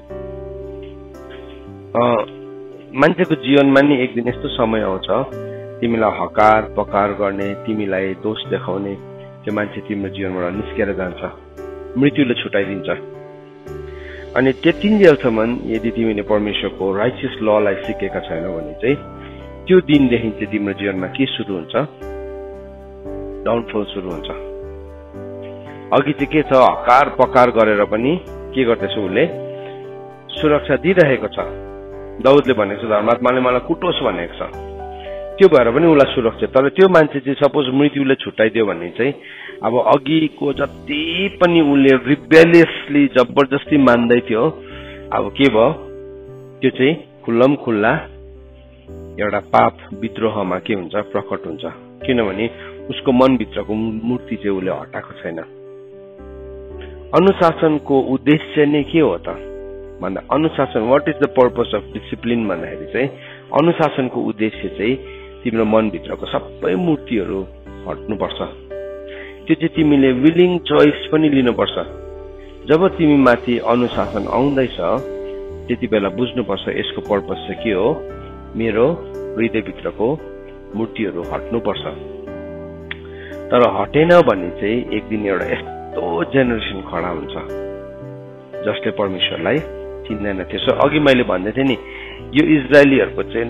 मान्छेको जीवनमा नि एक दिन यस्तो समय आउँछ तिमीलाई हकार पकार गर्ने, तिमीलाई दोष देखाउने त्यो मान्छे तिम्रो जीवनबाट निस्केर जान्छ, मृत्युले छुटाइदिन्छ। अनि त्यतिन्जेलसम्म यदि तिमीले परमेश्वरको राइचियस ललाई सिकेका छैनौ भने चाहिँ त्यो दिनदेखि चाहिँ तिम्रो जीवनमा के सुरु हुन्छ? डाउनफल सुरु हुन्छ। अघि चाहिँ के छ, हकार पकार गरेर पनि के गर्दैछ, उसले सुरक्षा दिइरहेको छ। दाउदले भनेको छ धर्मात्माले मलाई कुटोस् भनेको छ, त्यो भएर पनि उसलाई सुरक्षा। तर त्यो मान्छे चाहिँ सपोज मृत्युले छुट्याइदियो भने चाहिँ अब अघिको जति पनि उसले रिबेलियसली जबरजस्ती मान्दै थियो, अब के भयो, त्यो चाहिँ खुल्लम खुल्ला एउटा पाप विद्रोहमा के हुन्छ, प्रकट हुन्छ। किनभने उसको मनभित्रको मूर्ति चाहिँ उसले हटाएको छैन। अनुशासनको उद्देश्य नै के हो त भन्दा, अनुशासन what is the purpose of discipline भन्दाखेरि चाहिँ अनुशासनको उद्देश्य चाहिँ तिम्रो मनभित्रको सबै मूर्तिहरू हट्नुपर्छ। त्यो चाहिँ तिमीले विलिङ चोइस पनि लिनुपर्छ। जब तिमी माथि अनुशासन आउँदैछ त्यति बेला बुझ्नुपर्छ यसको पर्पस चाहिँ के हो, मेरो हृदयभित्रको मूर्तिहरू हट्नुपर्छ। तर हटेन भने चाहिँ एक दिन एउटा यस्तो जेनेरेसन खडा हुन्छ जसले परमेश्वरलाई चिन्दैन थियो। सो अघि मैले भन्दै थिएँ नि, यो इजरायलीहरूको चाहिँ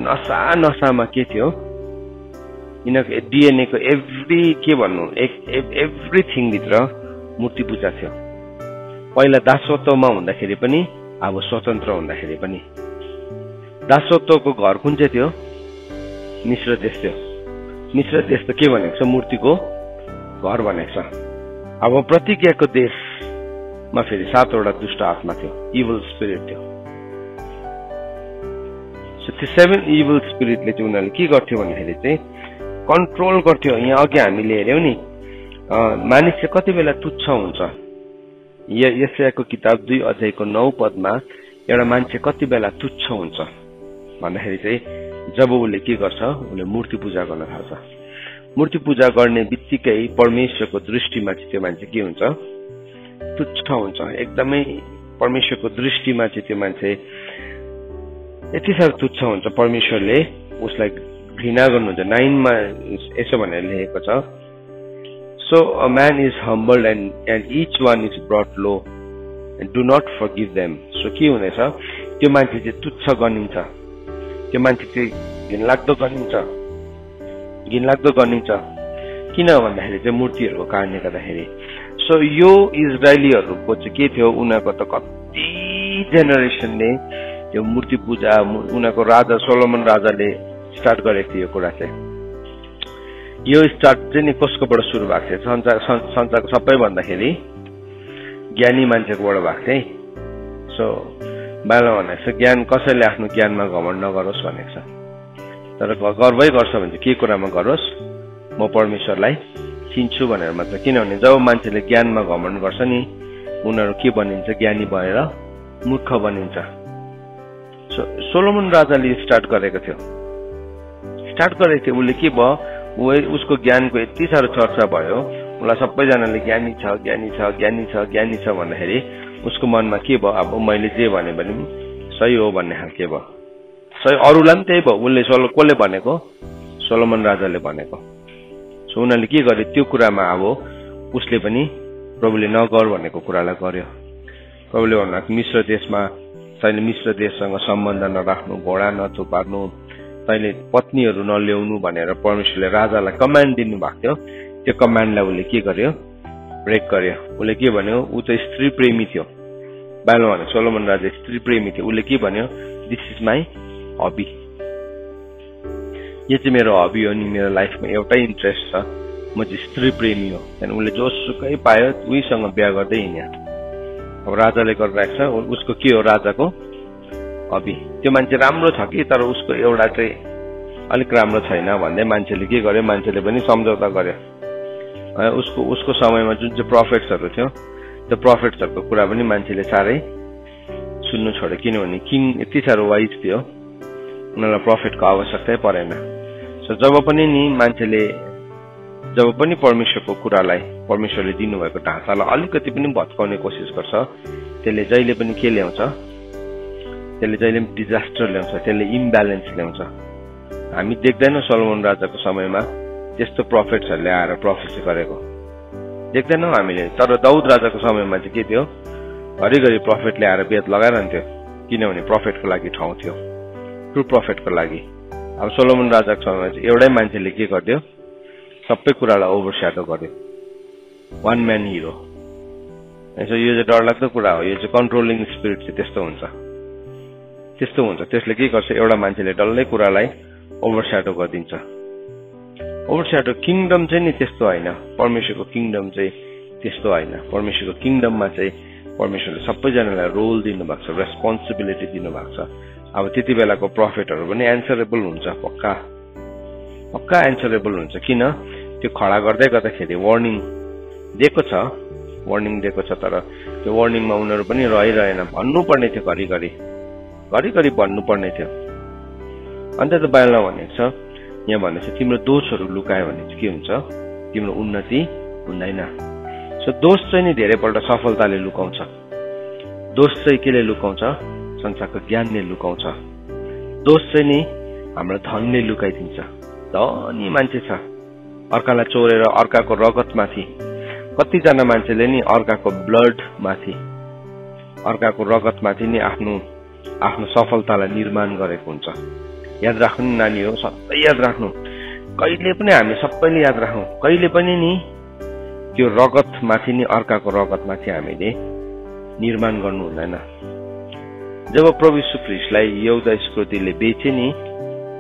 नसामा के थियो, यिनीहरूको डिएनए को के भन्नु एभ्रिथिङ भित्र मूर्ति पूजा थियो। पहिला दासत्वमा हुँदाखेरि पनि, अब स्वतन्त्र हुँदाखेरि पनि। दासत्वको घर कुन चाहिँ थियो? मिश्र देश थियो। मिश्र देश त के भनेको छ, मूर्तिको घर भनेको छ। अब प्रतिज्ञाको देशमा फेरि 7 वटा दुष्ट आत्मा थियो, इभल स्पिरिट थियो। सो त्यो 7 इभल स्पिरिटले चाहिँ उनीहरूले के गर्थ्यो भन्दाखेरि चाहिँ कन्ट्रोल गर्थ्यो। यहाँ अघि हामीले हेर्यौं नि, मानिस चाहिँ कति बेला तुच्छ हुन्छ। यशायाको किताब 2 अध्यायको 9 पदमा एउटा मान्छे कति बेला तुच्छ हुन्छ भन्दाखेरि चाहिँ जब उसले के गर्छ, उसले मूर्ति पूजा गर्न थाल्छ। मूर्ति पूजा गर्ने बित्तिकै परमेश्वरको दृष्टिमा चाहिँ त्यो मान्छे के हुन्छ, तुच्छ हुन्छ। एकदमै परमेश्वरको दृष्टिमा चाहिँ त्यो मान्छे यति साह्रो तुच्छ हुन्छ, परमेश्वरले उसलाई घृणा गर्नुहुन्छ। 9 मा यसो भनेर लेखेको छ, so a man is humbled and each one is brought low and do not forgive them. So के हुनेछ, त्यो मान्छे चाहिँ तुच्छ गनिन्छ, त्यो मान्छे चाहिँ घिनलाग्दो गनिन्छ। किन भन्दाखेरि चाहिँ मूर्तिहरूको कारणले गर्दाखेरि। सो यो इजरायलीहरूको चाहिँ के थियो, उनीहरूको त कति जेनेरेसनले यो मूर्ति पूजा, उनीहरूको राजा सोलोमन राजाले स्टार्ट गरेको थियो। यो कुरा चाहिँ यो स्टार्ट चाहिँ नि कसकोबाट सुरु भएको थियो? संसारको सबै भन्दाखेरि ज्ञानी मान्छेकोबाट भएको थियो। सो बाइबलमा भनेको छ ज्ञान कसैले आफ्नो ज्ञानमा घमण्ड नगरोस् भनेको छ। तर गर्वै गर्छ भने के कुरामा गरोस्, म परमेश्वरलाई चिन्छु भनेर मात्र। किनभने जब मान्छेले ज्ञानमा घमण्ड गर्छ नि, उनीहरू के बनिन्छ, ज्ञानी भएर मूर्ख बनिन्छ। सोलोमन राजाले स्टार्ट गरेको थियो। उसले के भयो, उसको ज्ञानको यति साह्रो चर्चा भयो, उसलाई सबैजनाले ज्ञानी छ भन्दाखेरि उसको मनमा के भयो, अब मैले जे भने पनि सही हो भन्ने खालके भयो। सही अरूलाई पनि त्यही भयो। उसले कसले भनेको? सोलोमन राजाले भनेको। सो उनीहरूले के गर्यो, त्यो कुरामा अब उसले पनि प्रभुले नगर भनेको कुरालाई गर्यो। प्रभुले भन्नु मिश्र देशमा तैँले मिश्र देशसँग सम्बन्ध नराख्नु, घोडा नथुपार्नु, तैँले पत्नीहरू नल्याउनु भनेर परमेश्वरले राजालाई कमान्ड दिनु भएको थियो। त्यो कमान्डलाई उसले के गर्यो, ब्रेक गर्यो। उसले के भन्यो, ऊ त स्त्री प्रेमी थियो। बाइबलमा भने सोलोमन राजा स्त्री प्रेमी थियो। उसले के भन्यो, दिस इज माई हबी, यो चाहिँ मेरो हबी हो नि, मेरो लाइफमा एउटै इन्ट्रेस्ट छ, म चाहिँ स्त्री प्रेमी हो। त्यहाँदेखि उसले जोसुकै पायो उहीसँग बिहा गर्दै हिँड्यो। अब राजाले गरिरहेको छ, उसको के हो, राजाको हबी। त्यो मान्छे राम्रो छ कि, तर उसको एउटा चाहिँ अलिक राम्रो छैन भन्दै मान्छेले के गर्यो, मान्छेले पनि सम्झौता गर्यो। उसको समयमा जुन चाहिँ प्रफेट्सहरू थियो, त्यो प्रफेट्सहरूको कुरा पनि मान्छेले साह्रै सुन्नु छोड्यो। किनभने किङ यति साह्रो वाइज थियो, उनीहरूलाई प्रफिटको आवश्यकतै परेन। सो जब पनि नि मान्छेले जब पनि परमेश्वरको कुरालाई परमेश्वरले दिनुभएको ढाँचालाई अलिकति पनि भत्काउने कोसिस गर्छ, त्यसले जहिले पनि के ल्याउँछ, त्यसले जहिले पनि डिजास्टर ल्याउँछ, त्यसले इम्ब्यालेन्स ल्याउँछ। हामी देख्दैनौँ सोलोमन राजाको समयमा त्यस्तो प्रफिट्सहरूले आएर प्रोफेसी गरेको देख्दैनौँ हामीले। तर दाउद राजाको समयमा चाहिँ के थियो, घरिघरि प्रफिटले आएर बेद लगाइरहन्थ्यो, किनभने प्रफिटको लागि ठाउँ थियो, ट्रु प्रफिटको लागि। अब सोलोमन राजाको समयमा चाहिँ एउटै मान्छेले के गर्यो, सबै कुरालाई ओभरस्याडो गर्यो, वान म्यान हिरो। यसो यो चाहिँ डरलाग्दो कुरा हो, यो चाहिँ कन्ट्रोलिङ स्पिरिट चाहिँ त्यस्तो हुन्छ। त्यसले के गर्छ, एउटा मान्छेले डल्लै कुरालाई ओभरस्याडो गरिदिन्छ। ओभरस्याडो किङडम चाहिँ नि त्यस्तो होइन, परमेश्वरको किङडम चाहिँ त्यस्तो होइन। परमेश्वरको किङडममा चाहिँ परमेश्वरले सबैजनालाई रोल दिनुभएको छ, रेस्पोन्सिबिलिटी दिनुभएको छ। अब त्यति बेलाको प्रफिटहरू पनि एन्सरेबल हुन्छ, पक्का एन्सरेबल हुन्छ। किन, त्यो खडा गर्दै गर्दाखेरि वार्निङ दिएको छ, तर त्यो वार्निङमा उनीहरू पनि रहिरहेन, भन्नुपर्ने थियो, घरिघरि भन्नुपर्ने थियो। अन्त त बाइबलमा भनेको छ, यहाँ भनेको छ तिम्रो दोषहरू लुकायो भने चाहिँ के हुन्छ, तिम्रो उन्नति हुँदैन। सो दोष चाहिँ नि धेरैपल्ट सफलताले लुकाउँछ। दोष चाहिँ केले लुकाउँछ, संसारको ज्ञानले लुकाउँछ। दोष चाहिँ नि हाम्रो धनले लुकाइदिन्छ। धनी मान्छे छ, अर्कालाई चोरेर अर्काको रगतमाथि, कतिजना मान्छेले नि अर्काको ब्लडमाथि, अर्काको रगतमाथि नि आफ्नो सफलतालाई निर्माण गरेको हुन्छ। याद राख्नु नानी हो, सबै याद राख्नु, कहिले पनि हामी सबैले याद राखौँ, कहिले पनि नि त्यो रगतमाथि नि अर्काको रगतमाथि हामीले निर्माण गर्नु हुँदैन। जब प्रभु यीशु ख्रीष्टलाई यहूदा इस्करियोतीले बेचे नि,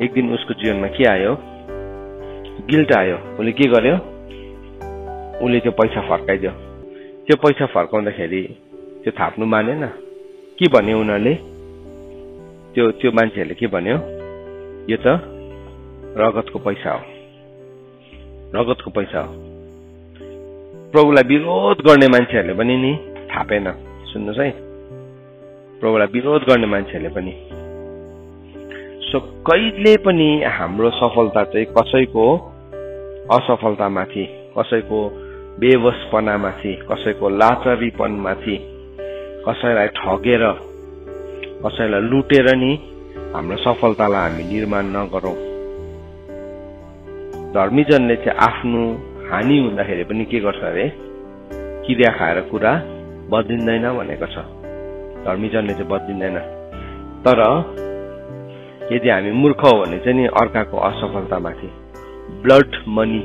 एक दिन उसको जीवनमा के आयो, गिल्ट आयो। उसले के गर्यो, उसले त्यो पैसा फर्काइदियो। त्यो पैसा फर्काउँदाखेरि त्यो थाप्नु मानेन। के भन्यो उनीहरूले, त्यो मान्छेहरूले के भन्यो, यो त रगतको पैसा हो। प्रभुलाई विरोध गर्ने मान्छेहरूले पनि नि थापेन। सुन्नुहोस् है, प्रभुलाई विरोध गर्ने मान्छेहरूले पनि। सो कहिले पनि हाम्रो सफलता चाहिँ कसैको असफलतामाथि, कसैको बेवसपनामाथि, कसैको लाचारीपनमाथि, कसैलाई ठगेर, कसैलाई लुटेर नि हाम्रो सफलतालाई हामी निर्माण नगरौँ। धर्मीजनले चाहिँ आफ्नो हानि हुँदाखेरि पनि के गर्छ अरे, किरिया खाएर कुरा बदलिँदैन भनेको छ। धर्मीजनले चाहिँ बदलिँदैन। तर यदि हामी मूर्ख हो भने चाहिँ नि अर्काको असफलतामाथि ब्लड मनी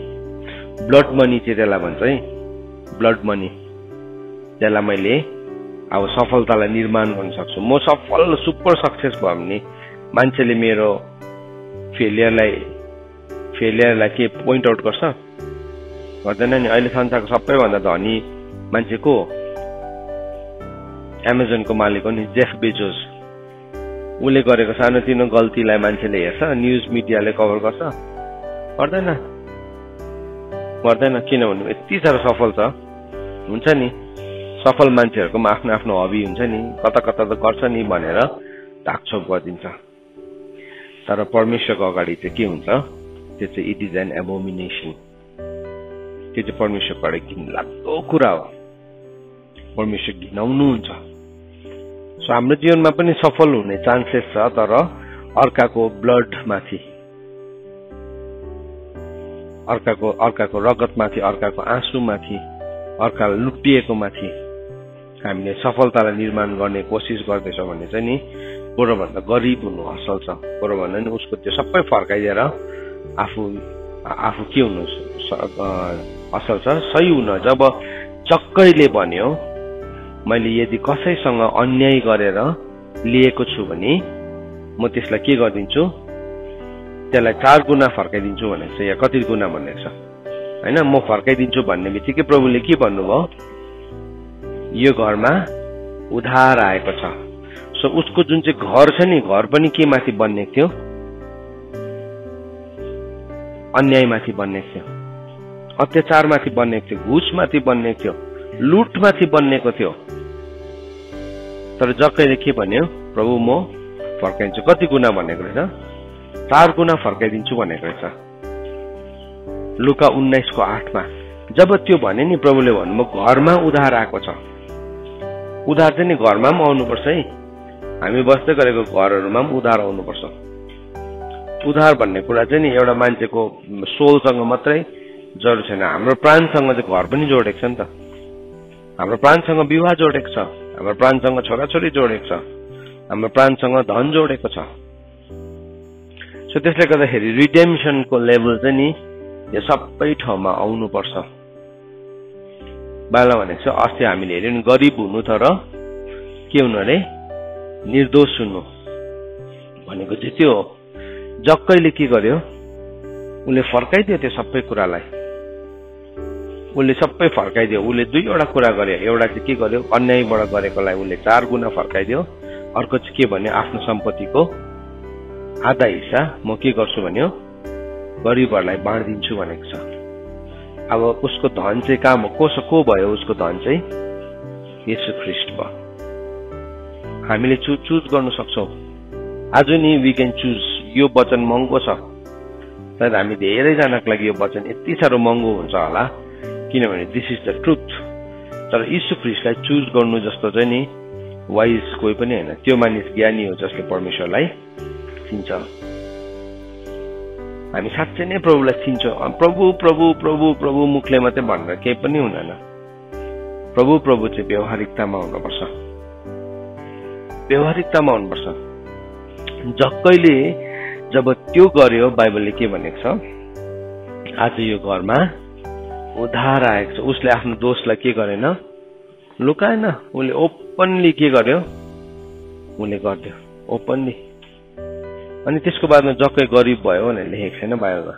चाहिँ त्यसलाई भन्छ है, ब्लड मनी। त्यसलाई मैले अब सफलतालाई निर्माण गर्न सक्छु। म सफल सुपर सक्सेस भयो भने मान्छेले मेरो फेलियरलाई के पोइन्ट आउट गर्छ, गर्दैन नि। अहिले संसारको सबैभन्दा धनी मान्छे को, एमाजोनको मालिक हो नि, जेफ बेजोस। उसले गरेको सानोतिनो गल्तीलाई मान्छेले हेर्छ, न्युज मिडियाले कभर गर्छ, गर्दैन। किनभने यति साह्रो सफल छ। हुन्छ नि, सफल मान्छेहरूकोमा आफ्नो आफ्नो हबी हुन्छ नि, कता त गर्छ नि भनेर ढाकछोप गरिदिन्छ। तर परमेश्वरको अगाडि चाहिँ के हुन्छ, त्यो चाहिँ इट इज एन एबोमिनेसन। त्यो चाहिँ परमेश्वरको अगाडि घिनलाग्दो कुरा हो। परमेश्वर घिनाउनुहुन्छ। सो हाम्रो जीवनमा पनि सफल हुने चान्सेस छ, तर अर्काको ब्लडमाथि, अर्काको रगतमाथि, अर्काको आँसुमाथि, अर्कालाई लुटिएको माथि हामीले सफलतालाई निर्माण गर्ने कोसिस गर्दैछौँ भने चाहिँ नि बरुभन्दा गरिब हुनु असल छ। बरुभन्दा नि उसको त्यो सबै फर्काइदिएर आफू के हुनु असल छ, सही हुन। जब चक्कैले भन्यो मैले यदि कसैसँग अन्याय गरेर लिएको छु भने म त्यसलाई के गरिदिन्छु, त्यसलाई 4 गुना फर्काइदिन्छु भनेको छ। या कति गुना भनेको छ होइन, म फर्काइदिन्छु भन्ने बित्तिकै प्रभुले के भन्नुभयो, यो घरमा उधार आएको छ। सो उसको जुन चाहिँ घर छ नि, घर पनि के माथि बन्नेको थियो, अन्यायमाथि बन्नेको थियो, अत्याचारमाथि बन्नेको थियो, घुसमाथि बन्नेको थियो, लुटमाथि बन्नेको थियो। तर जक्कैले के भन्यो, प्रभु म फर्काइन्छु। कति गुना भनेको रहेछ, 4 गुना फर्काइदिन्छु भनेको रहेछ लुका 19:8 जब त्यो भने नि प्रभुले भन्नुभयो घरमा उधार आएको छ। उधार चाहिँ नि घरमा पनि आउनुपर्छ है। हामी बस्दै गरेको घरहरूमा पनि उधार आउनुपर्छ। उधार भन्ने कुरा चाहिँ नि एउटा मान्छेको सोलसँग मात्रै जरुरी छैन, हाम्रो प्राणसँग चाहिँ घर पनि जोडेको छ नि त। हाम्रो प्राणसँग विवाह जोडेको छ, हाम्रो प्राणसँग छोराछोरी जोडेको छ, हाम्रो प्राणसँग धन जोडेको छ। सो त्यसले गर्दाखेरि रिडेम्सनको लेभल चाहिँ नि यो सबै ठाउँमा आउनुपर्छ। बाला भनेको छ अस्ति हामीले हेर्यौँ नि, गरिब हुनु तर के हुनु अरे निर्दोष हुनु भनेको चाहिँ त्यो हो। जक्कैले के गर्यो, उसले फर्काइदियो त्यो सबै कुरालाई, उसले सबै फर्काइदियो। उसले 2वटा कुरा गर्यो, एउटा चाहिँ के गर्यो अन्यायबाट गरेकोलाई उसले 4 गुना फर्काइदियो। अर्को चाहिँ के भन्यो आफ्नो सम्पत्तिको आधा हिस्सा म के गर्छु भन्यो गरिबहरूलाई बाँडिदिन्छु भनेको छ। अब उसको धन चाहिँ कहाँ को भयो, उसको धन चाहिँ येशू ख्रीष्ट भयो। हामीले चुज गर्न सक्छौँ। आज नि वी क्यान चुज। यो वचन महँगो छ, तर हामी धेरैजनाको लागि यो वचन यति साह्रो महँगो हुन्छ होला किनभने दिस इज द ट्रुथ। तर येशू ख्रीष्टलाई चुज गर्नु जस्तो चाहिँ नि वाइज कोही पनि होइन। त्यो मानिस ज्ञानी हो जसले परमेश्वरलाई चिन्छ। हामी साँच्चै नै प्रभुलाई चिन्छौँ। प्रभु प्रभु प्रभु प्रभु मुखले मात्रै भनेर केही पनि हुँदैन। प्रभु प्रभु चाहिँ व्यवहारिकतामा हुनुपर्छ, व्यवहारिकतामा हुनुपर्छ। जक्कैले जब त्यो गर्यो बाइबलले के भनेको छ, आज यो घरमा उधार आएको छ। उसले आफ्नो दोषलाई के गरेन, लुकाएन। उसले ओपनली के गर्यो, उसले गरिदियो ओपनली। अनि त्यसको बादमा जक्कै गरिब भयो भनेर लेखेको छैन बाइबलमा,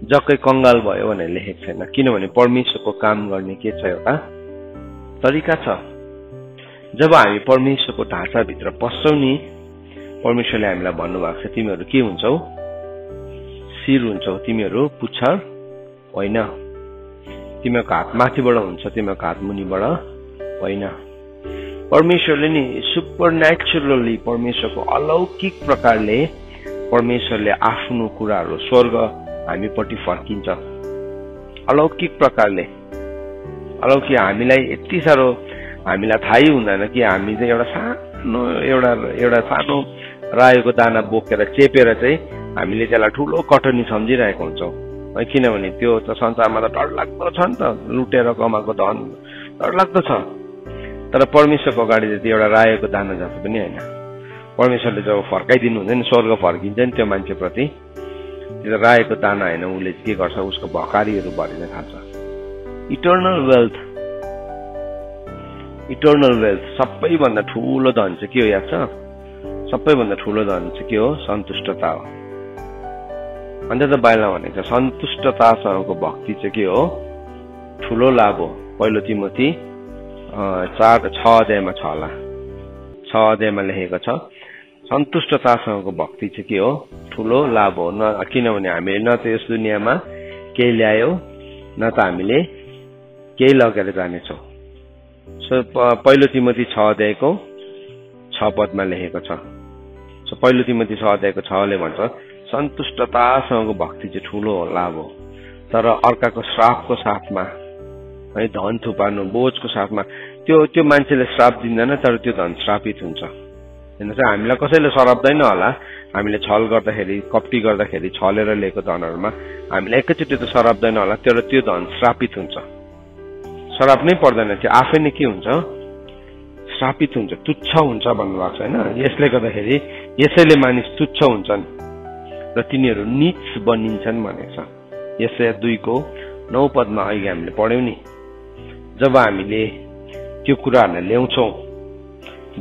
जक्कै कंगाल भयो भनेर लेखेको छैन। किनभने परमेश्वरको काम गर्ने के छ एउटा तरिका छ। जब हामी परमेश्वरको ढाँचाभित्र पस्छौँ नि, परमेश्वरले हामीलाई भन्नुभएको छ तिमीहरू के हुन्छौ, शिर हुन्छौ, तिमीहरू पुच्छर होइन। तिमीहरूको हात माथिबाट हुन्छ, तिमीहरूको हात मुनिबाट होइन। परमेश्वरले नि सुपर नेचुरली परमेश्वरको अलौकिक प्रकारले परमेश्वरले आफ्नो कुराहरू स्वर्ग हामीपट्टि फर्किन्छ। अलौकिक प्रकारले अलौकिक हामीलाई यति साह्रो हामीलाई थाहै हुँदैन कि हामी चाहिँ एउटा सानो रायोको दाना बोकेर चेपेर चाहिँ हामीले त्यसलाई ठुलो कटनी सम्झिरहेको हुन्छौँ। किनभने त्यो त संसारमा त डरलाग्दो छ नि त, लुटेर कमाएको धन डरलाग्दो छ। तर परमेश्वरको अगाडि चाहिँ एउटा रायोको दाना जस्तो पनि होइन। परमेश्वरले जब फर्काइदिनु हुन्छ नि, स्वर्ग फर्किन्छ नि त्यो मान्छेप्रति, त्यो रायोको दाना होइन, उसले के गर्छ उसको भकारीहरू भरिन थाल्छ। इटर्नल वेल्थ, इटर्नल वेल्थ सबैभन्दा ठुलो धन चाहिँ के हो याद छ? सबैभन्दा ठुलो धन चाहिँ के हो? सन्तुष्टता हो। अन्त त बाइबलमा भनेको छ सन्तुष्टतासँगको भक्ति चाहिँ के हो? ठुलो लाभ हो। पहिलो तिमोथी 4:6 छ होला, 6 लेखेको छ सन्तुष्टतासँगको भक्ति चाहिँ के हो? ठुलो लाभ हो। किनभने हामीले न त यस दुनियाँमा केही ल्यायौ न त हामीले केही लगेर जानेछौँ। सो पहिलो तिमोथी 6:6 लेखेको छ। सो पहिलो तिमोथी 6:6 भन्छ सन्तुष्टतासँगको भक्ति चाहिँ ठुलो लाभ हो। तर अर्काको श्रापको साथमा है धन थुपार्नु, बोझको साथमा त्यो मान्छेले श्राप दिँदैन, तर त्यो धन श्रापित हुन्छ। हेर्नुहोस्, हामीलाई कसैले सराप्दैन होला। हामीले छल गर्दाखेरि, कपटी गर्दाखेरि, छलेर लिएको धनहरूमा हामीलाई एकैचोटि त सराप्दैन होला, तर त्यो धन श्रापित हुन्छ। श्राप नै पर्दैन, त्यो आफै नै के हुन्छ? श्रापित हुन्छ, तुच्छ हुन्छ भन्नुभएको छ होइन। यसले गर्दाखेरि यसैले मानिस तुच्छ हुन्छन् र तिनीहरू नीच बनिन्छन् भनेको छ। यसै 2:9 अहिले हामीले पढ्यौँ नि। जब हामीले त्यो कुराहरूलाई ल्याउँछौँ,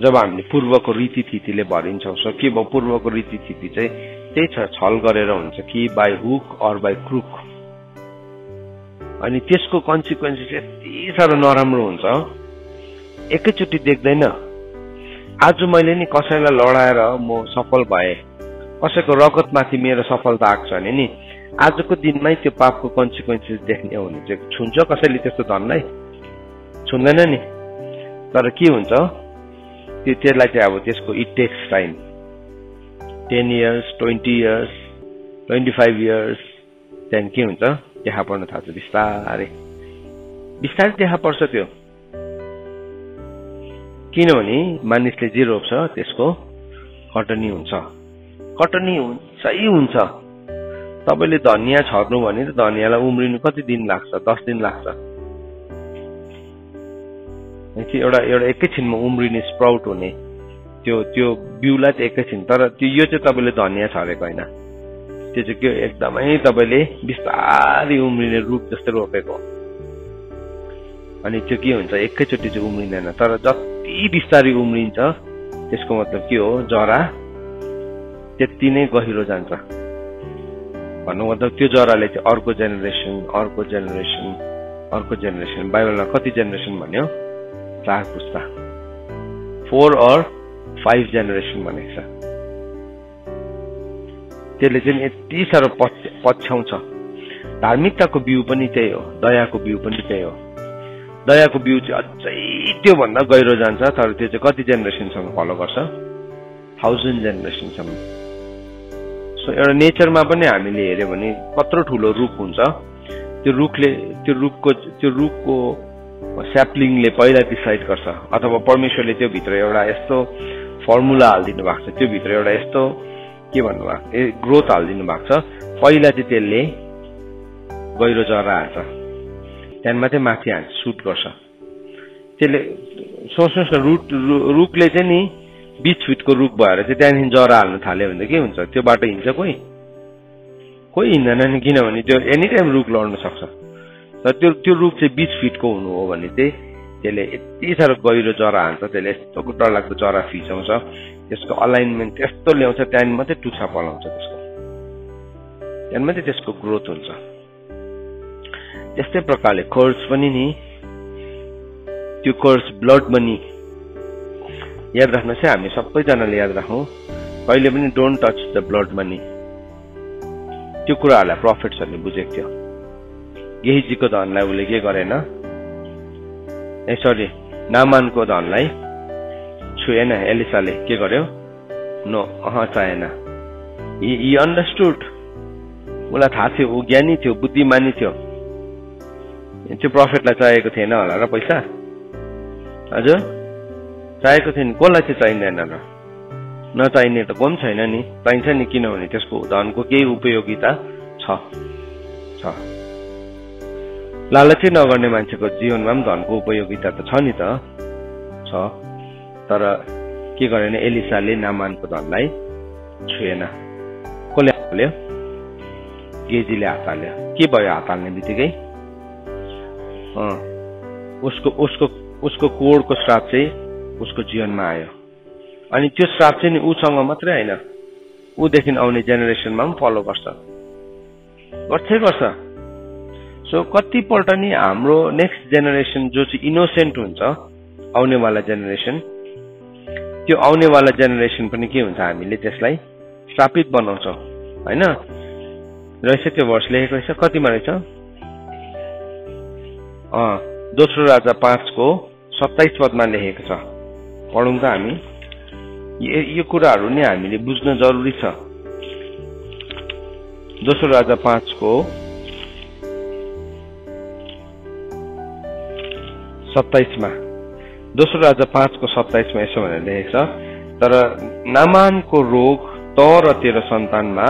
जब हामीले पूर्वको रीतिथितिले भरिन्छौँ। सो के भयो? पूर्वको रीतिथिति चाहिँ त्यही छ, छल गरेर हुन्छ कि by hook or by crook. अनि त्यसको कन्सिक्वेन्सेस यति साह्रो नराम्रो हुन्छ, एकैचोटि देख्दैन। आज मैले नि कसैलाई लडाएर म सफल भए, कसैको रगतमाथि मेरो सफलता आएको छ भने नि आजको दिनमै त्यो पापको कन्सिक्वेन्सेस देख्ने हो भने चाहिँ छुन्छ कसैले त्यस्तो धनलाई? छुन्दैन नि। तर के हुन्छ त्यसलाई चाहिँ अब त्यसको it takes time. 10 years, 20 years, 25 years, त्यहाँदेखि के हुन्छ देखा पर्न थाल्छ बिस्तारै बिस्तारै देखा पर्छ त्यो किनभने मानिसले जे रोप्छ त्यसको कटनी हुन्छ कटनी हुन्छै हुन्छ तपाईले धनिया छर्नु भने त धनियालाई उम्रिनु कति दिन लाग्छ 10 दिन लाग्छ एउटा एकैछिनमा उम्रिने स्प्राउट हुने त्यो बिउलाई त एकैछिन तर त्यो यो चाहिँ तपाईले धनिया छरेको हैन त्यो चाहिँ के एकदमै तपाईले बिस्तारै उम्रिने रुख जस्तो रोपेको अनि त्यो के हुन्छ एकैचोटी चाहिँ उम्रिदैन तर जति बिस्तारै उम्रिन्छ त्यसको मतलब के हो जरा त्यति नै गहिरो जान्छ भन्नु मतलब त्यो जराले चाहिँ अर्को जेनेरेसन बाइबलमा कति जेनेरेसन भन्यो 4 पुस्ता 4 or 5 जेनेरेसन भनेको छ त्यसले चाहिँ यति साह्रो पछ्याउँछ धार्मिकताको बिउ पनि त्यही हो दयाको बिउ पनि त्यही हो दयाको बिउ चाहिँ अझै त्यो भन्दा गहिरो जान्छ तर त्यो चाहिँ कति जेनेरेसनसम्म फलो गर्छ 1000 जेनेरेसनसम्म सो एउटा नेचरमा पनि हामीले हेर्यो भने कत्रो ठुलो रुख हुन्छ त्यो रुखको स्याप्लिङले पहिला डिसाइड गर्छ अथवा परमेश्वरले त्यो भित्र एउटा यस्तो फर्मुला हाल्दिनु भएको छ त्यो भित्र एउटा यस्तो के भन्नु भएको ग्रोथ हाल्दिनु भएको छ पहिला चाहिँ त्यसले गहिरो जरा हाल्छ त्यहाँ मात्रै माथि हाल्छ सुट गर्छ त्यसले सोच्नुहोस् न रुखले चाहिँ नि 20 फिटको रुख भएर चाहिँ त्यहाँदेखि जरा हाल्न थाल्यो भने के हुन्छ त्यो बाटो हिँड्छ कोही हिँड्दैन नि किनभने त्यो एनी टाइम रुख लड्न सक्छ र त्यो रुख चाहिँ 20 फिटको हुनु हो भने चाहिँ त्यसले यति साह्रो गहिरो जरा हान्छ त्यसले यस्तो डरलाग्दो जरा फिचाउँछ त्यसको अलाइनमेन्ट यस्तो ल्याउँछ त्यहाँदेखि मात्रै टुसा पलाउँछ त्यहाँदेखि मात्रै त्यसको ग्रोथ हुन्छ त्यस्तै प्रकारले कर्स पनि नि त्यो कर्स ब्लड मनी याद राख्नुहोस् है हामी सबैजनाले याद राखौँ कहिले पनि don't touch the blood money त्यो कुराहरूलाई प्रफिट्सहरूले बुझेको थियो गेहीजीको धनलाई उसले के गरेन नामानको धनलाई छुएन एलिसाले के गर्यो नो चाहेन हि अन्डरस्टुड उसलाई थाहा थियो ऊ ज्ञानी थियो बुद्धिमानी थियो त्यो प्रफिटलाई चाहिएको थिएन होला र पैसा हजुर चाहिएको थिएन कसलाई चाहिँ चाहिँदैन र नचाहिने त कोही पनि छैन नि चाहिन्छ नि किनभने त्यसको धनको केही उपयोगिता छ लालचै नगर्ने मान्छेको जीवनमा पनि धनको उपयोगिता त छ नि त छ तर के गरेन एलिसाले नामानको धनलाई छुएन कसले हाल्यो गेजीले हात हाल्यो के भयो हात हाल्ने बित्तिकै उसको कोडको श्राप चाहिँ उसको जीवनमा आयो अनि त्यो श्राप चाहिँ उसँग मात्रै हैन उदेखि आउने जेनेरेसनमा पनि फलो गर्छ सो कतिपल्ट नि हाम्रो नेक्स्ट जेनेरेसन जो चाहिँ इनोसेन्ट हुन्छ आउनेवाला जेनेरेसन त्यो आउनेवाला जेनेरेसन पनि के हुन्छ हामीले त्यसलाई श्रापित बनाउँछौँ हैन रहेछ त्यो वर्ष लेखेको रहेछ कतिमा रहेछ दोस्रो राजा 5 को 27 पदमा लेखेको छ पढौँ त हामी यो कुराहरू नि हामीले बुझ्न जरुरी छ दोस्रो राजा 5 को 27 मा दोस्रो राजा 5 को 27 मा यसो भनेर लेखेको छ तर नामानको रोग त र तेरो सन्तानमा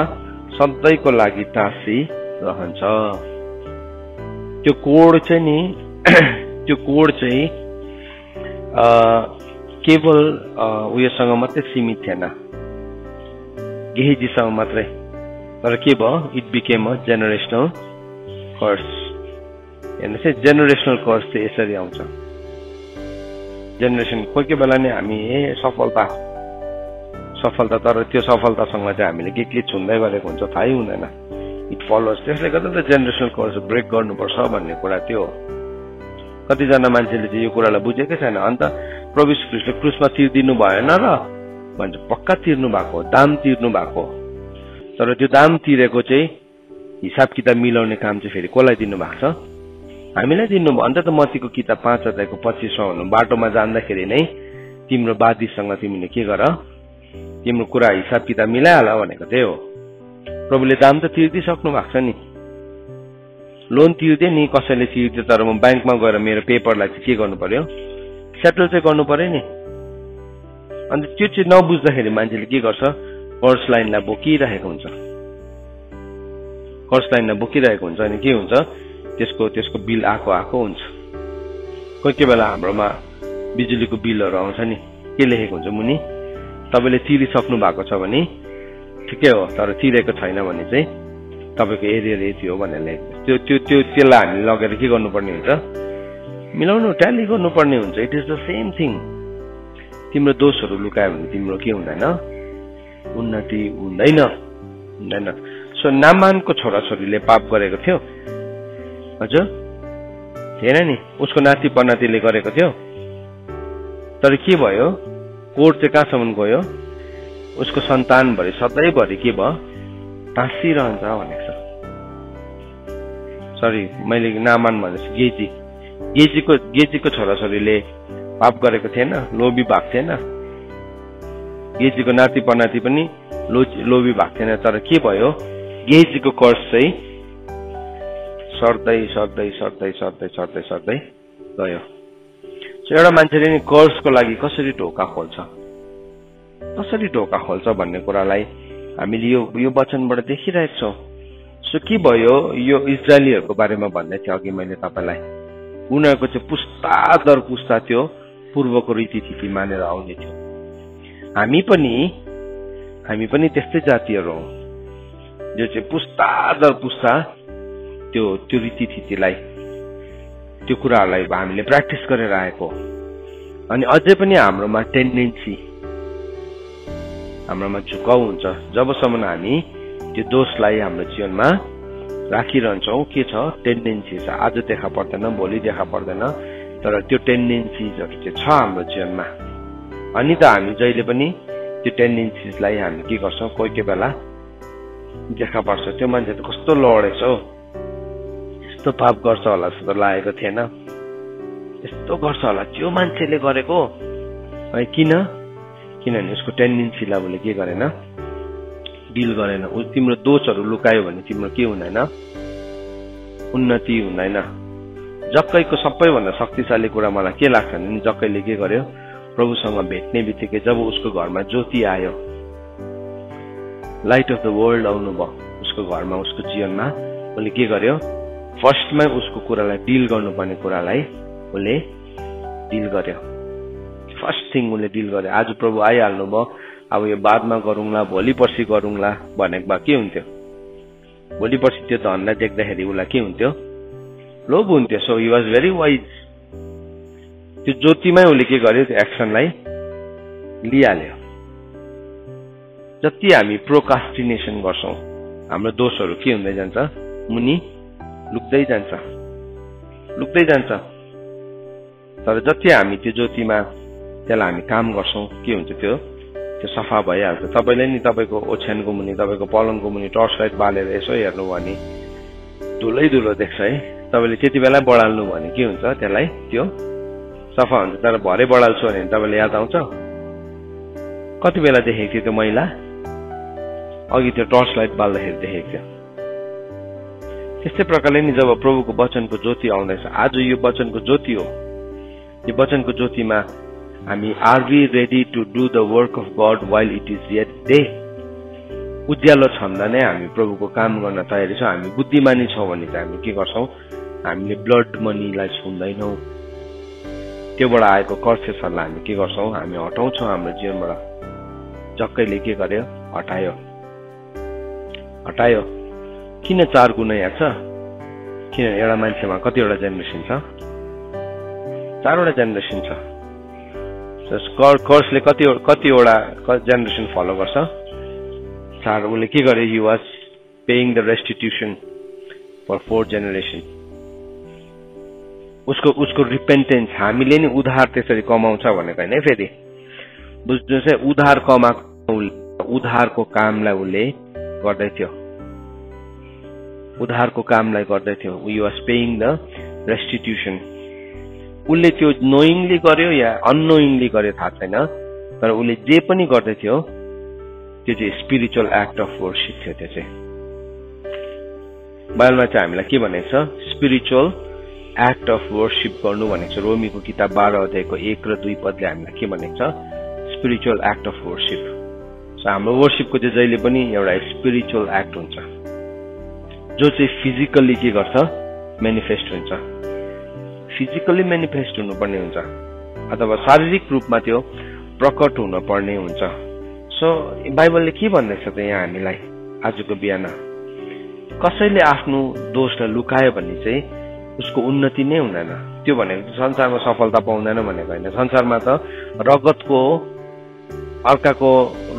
सधैँको लागि टाँसी रहन्छ त्यो कोड चाहिँ केवल उयोसँग मात्रै सीमित थिएन गेहीजीसँग मात्रै तर के भयो it became a generational curse हेर्नुहोस् है जेनेरेसनल कर्स चाहिँ यसरी आउँछ जेनेरेसन कोही बेला नै हामी सफलता तर त्यो सफलतासँग चाहिँ हामीले के छुन्दै गरेको हुन्छ थाहै हुँदैन इट फलोज त्यसले गर्दा त जेनेरेसनल कर्स ब्रेक गर्नुपर्छ भन्ने कुरा त्यो हो कतिजना मान्छेले चाहिँ यो कुरालाई बुझेकै छैन अन्त प्रभु येशू ख्रीष्टले क्रुसमा तिर्दिनु भएन र भन्छ पक्का तिर्नु भएको दाम तिर्नु भएको तर त्यो दाम तिरेको चाहिँ हिसाब किताब मिलाउने काम चाहिँ फेरि कसलाई दिनु भएको छ हामीलाई दिनुभयो अन्त त मत्तीको किताब 5 अध्यायको 25 हुनु बाटोमा जाँदाखेरि नै तिम्रो बादीसँग तिमीले के गर तिम्रो कुरा हिसाब किताब मिलाइहाल भनेको त्यही हो। प्रभुले दाम त तिर्दिसक्नु भएको छ नि, लोन तिर्दिए नि, कसैले तिर्दियो, तर म ब्याङ्कमा गएर मेरो पेपरलाई चाहिँ के गर्नु पर्यो, सेटल चाहिँ गर्नु पर्यो नि। अन्त त्यो चाहिँ नबुझ्दाखेरि मान्छेले के गर्छ, कर्स लाइनलाई बोकिरहेको हुन्छ, कर्स लाइनलाई बोकिरहेको हुन्छ। अनि के हुन्छ, त्यसको बिल आएको हुन्छ। कोही बेला हाम्रोमा बिजुलीको बिलहरू आउँछ नि, के लेखेको हुन्छ मुनि, तपाईँले तिरिसक्नु भएको छ भने ठिकै हो, तर तिरेको छैन भने चाहिँ तपाईँको एरियर यति हो भनेर लेख्छ। त्यसलाई हामीले लगेर के गर्नुपर्ने हुन्छ, मिलाउनु, ट्याली गर्नुपर्ने हुन्छ। It is the same thing. तिम्रो दोषहरू लुकायो भने तिम्रो के हुँदैन, उन्नति हुँदैन। सो नामानको छोराछोरीले पाप गरेको थियो, हजुर हेर नि, उसको नाति पनातिले गरेको थियो, तर के भयो, कोर्ट चाहिँ कहाँसम्म गयो, उसको सन्तानभरि सधैँभरि के भयो, टाँसिरहन्छ भनेको छ। सरी, मैले नामान भनेपछि गेजीको छोराछोरीले पाप गरेको थिएन, लोभी भएको थिएन, गेजीको नाति पनाति पनि लोभी भएको थिएन, तर के भयो, गेजीको कर्स चाहिँ सर्दै गयो। सो एउटा मान्छेले नि कर्सको लागि कसरी ढोका खोल्छ भन्ने कुरालाई हामीले यो वचनबाट देखिरहेको छौँ। सो के भयो, यो इजरायलीहरूको बारेमा भन्दै थिएँ अघि मैले तपाईँलाई, उनीहरूको चाहिँ पुस्ता दर पुस्ता त्यो पूर्वको रीतिथिति मानेर आउने थियो। हामी पनि त्यस्तै जातिहरू हौँ जो चाहिँ पुस्ता दर पुस्ता त्यो रीतिथितिलाई, त्यो कुराहरूलाई हामीले प्र्याक्टिस गरेर आएको। अनि अझै पनि हाम्रोमा झुकाउ हुन्छ। जबसम्म हामी त्यो दोषलाई हाम्रो जीवनमा राखिरहन्छौँ, के छ, टेन्डेन्सी छ, आज देखा पर्दैन, भोलि देखा पर्दैन, तर त्यो टेन्डेन्सिजहरू चाहिँ छ हाम्रो जीवनमा। अनि त हामी जहिले पनि त्यो टेन्डेन्सिजलाई हामी के गर्छौँ, कोही बेला देखा पर्छ, त्यो मान्छे त कस्तो लडेछ हौ, यस्तो पाप गर्छ होला जस्तो त लागेको थिएन, यस्तो गर्छ होला त्यो मान्छेले गरेको है। किनभने उसको टेन्डेन्सीलाई उसले के गरेन, डिल गरेन। तिम्रो दोषहरू लुकायो भने तिम्रो के हुँदैन, उन्नति हुँदैन। जक्कैको सबैभन्दा शक्तिशाली कुरा मलाई के लाग्छ भने, जक्कैले के गर्यो, प्रभुसँग भेट्ने बित्तिकै जब उसको घरमा ज्योति आयो, लाइट अफ द वर्ल्ड आउनुभयो उसको घरमा, उसको जीवनमा, उसले के गर्यो, फर्स्टमै उसको कुरालाई डिल गर्नुपर्ने कुरालाई उसले डिल गर्यो। फर्स्ट थिङ उसले डिल गर्यो। आज प्रभु आइहाल्नु भयो, अब यो बादमा गरौँला, भोलि पर्सि गरौँला भनेको भए के हुन्थ्यो, भोलि पर्सि त्यो धनलाई देख्दाखेरि उसलाई के हुन्थ्यो, लोभ हुन्थ्यो। So he was very wise. त्यो ज्योतिमै उसले के गर्यो, त्यो एक्सनलाई लिइहाल्यो। जति हामी प्रोकास्टिनेसन गर्छौँ, हाम्रो दोषहरू के हुँदै जान्छ, मुनि लुक्दै जान्छ। तर जति हामी त्यो ज्योतिमा त्यसलाई हामी काम गर्छौँ, के हुन्छ, त्यो सफा भइहाल्छ। तपाईँले नि तपाईँको ओछ्यानको मुनि, तपाईँको पलङको मुनि टर्च लाइट बालेर यसो हेर्नु भने धुलो देख्छ है। तपाईँले त्यति बेला बढाल्नु भने के हुन्छ, त्यसलाई त्यो सफा हुन्छ। तर भरे बढाल्छु भने तपाईँले याद आउँछ, कति बेला देखेको थियो त्यो मैला, अघि त्यो टर्च लाइट बाल्दाखेरि देखेको थियो। त्यस्तै प्रकारले नि जब प्रभुको वचनको ज्योति आउँदैछ, आज यो वचनको ज्योति हो, यो वचनको ज्योतिमा हामी are we ready to do the work of God while it is yet day. उज्यालो छँदा नै हामी प्रभुको काम गर्न तयारी छौँ। हामी बुद्धिमानी छौँ भने चाहिँ हामी के गर्छौँ, हामीले ब्लड मनीलाई छुँदैनौँ, त्योबाट आएको कर्सेसहरूलाई हामी के गर्छौँ, हामी हटाउँछौँ हाम्रो जीवनबाट। जक्कैले के गर्यो, हटायो। किन 4 गुणै आएको छ, किन एउटा मान्छेमा कतिवटा जेनेरेसन छ, 4वटा जेनेरेसन छ। कर्सले कतिवटा जेनेरेसन फलो गर्छ, 4। उसले के गर्यो, he was paying the restitution for 4 generation. उसको रिपेन्टेन्स, हामीले नि उधार त्यसरी कमाउँछ भनेको होइन फेरि, बुझ्नुहोस् है, उधारको कामलाई उसले गर्दै थियो, we was paying the restitution. उसले त्यो नोइङली गर्यो या अननोइङली गर्यो थाहा छैन, तर उसले जे पनि गर्दै थियो त्यो चाहिँ स्पिरिचुअल एक्ट अफ वर्शिप थियो। त्यो चाहिँ बाइबलमा चाहिँ हामीलाई के भनेको छ, स्पिरिचुअल एक्ट अफ वर्शिप गर्नु भनेको छ। रोमीको किताब 12 अध्यायको 1 र 2 पदले हामीलाई के भनेको छ, spiritual act of worship. So हाम्रो वर्शिपको चाहिँ जहिले पनि एउटा स्पिरिचुअल एक्ट हुन्छ जो चाहिँ फिजिकल्ली के गर्छ, मेनिफेस्ट हुन्छ, फिजिकल्ली मेनिफेस्ट हुनुपर्ने हुन्छ अथवा शारीरिक रूपमा त्यो प्रकट हुन पर्ने हुन्छ। सो बाइबलले के भन्दैछ त यहाँ हामीलाई आजको बिहान, कसैले आफ्नो दोषलाई लुकायो भने चाहिँ उसको उन्नति नै हुँदैन। त्यो भनेको संसारमा सफलता पाउँदैन भनेको होइन। संसारमा त रगतको अर्काको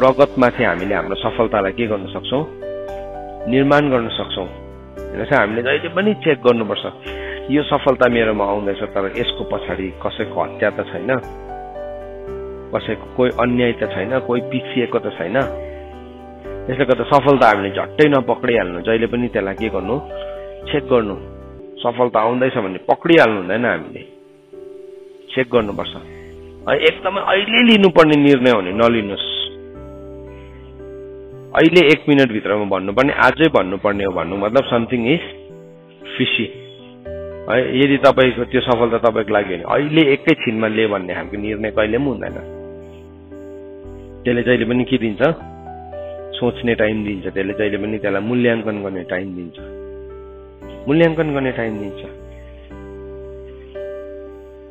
रगतमाथि हामीले हाम्रो सफलतालाई के गर्न सक्छौँ, निर्माण गर्न सक्छौँ। त्यसै हामीले जहिले पनि चेक गर्नुपर्छ, यो सफलता मेरोमा आउँदैछ तर यसको पछाडि कसैको हत्या त छैन, कसैको कोही अन्याय त छैन, कोही पिछिएको त छैन। त्यसले गर्दा सफलता हामीले झट्टै नपक्रिहाल्नु, जहिले पनि त्यसलाई के गर्नु, चेक गर्नु। सफलता आउँदैछ भने पक्रिहाल्नु हुँदैन, हामीले चेक गर्नुपर्छ। एकदमै अहिले लिनुपर्ने निर्णय हो भने नलिनुहोस्, अहिले 1 मिनट भित्रमा भन्नुपर्ने, आजै भन्नुपर्ने हो भन्नु मतलब समथिङ इज फिसी है। यदि तपाईँको त्यो सफलता तपाईँको लागि भने अहिले एकैछिनमा ले भन्ने खालको निर्णय कहिले पनि हुँदैन। त्यसले जहिले पनि के दिन्छ, सोच्ने टाइम दिन्छ। त्यसले जहिले पनि त्यसलाई मूल्याङ्कन गर्ने टाइम दिन्छ, मूल्याङ्कन गर्ने टाइम दिन्छ।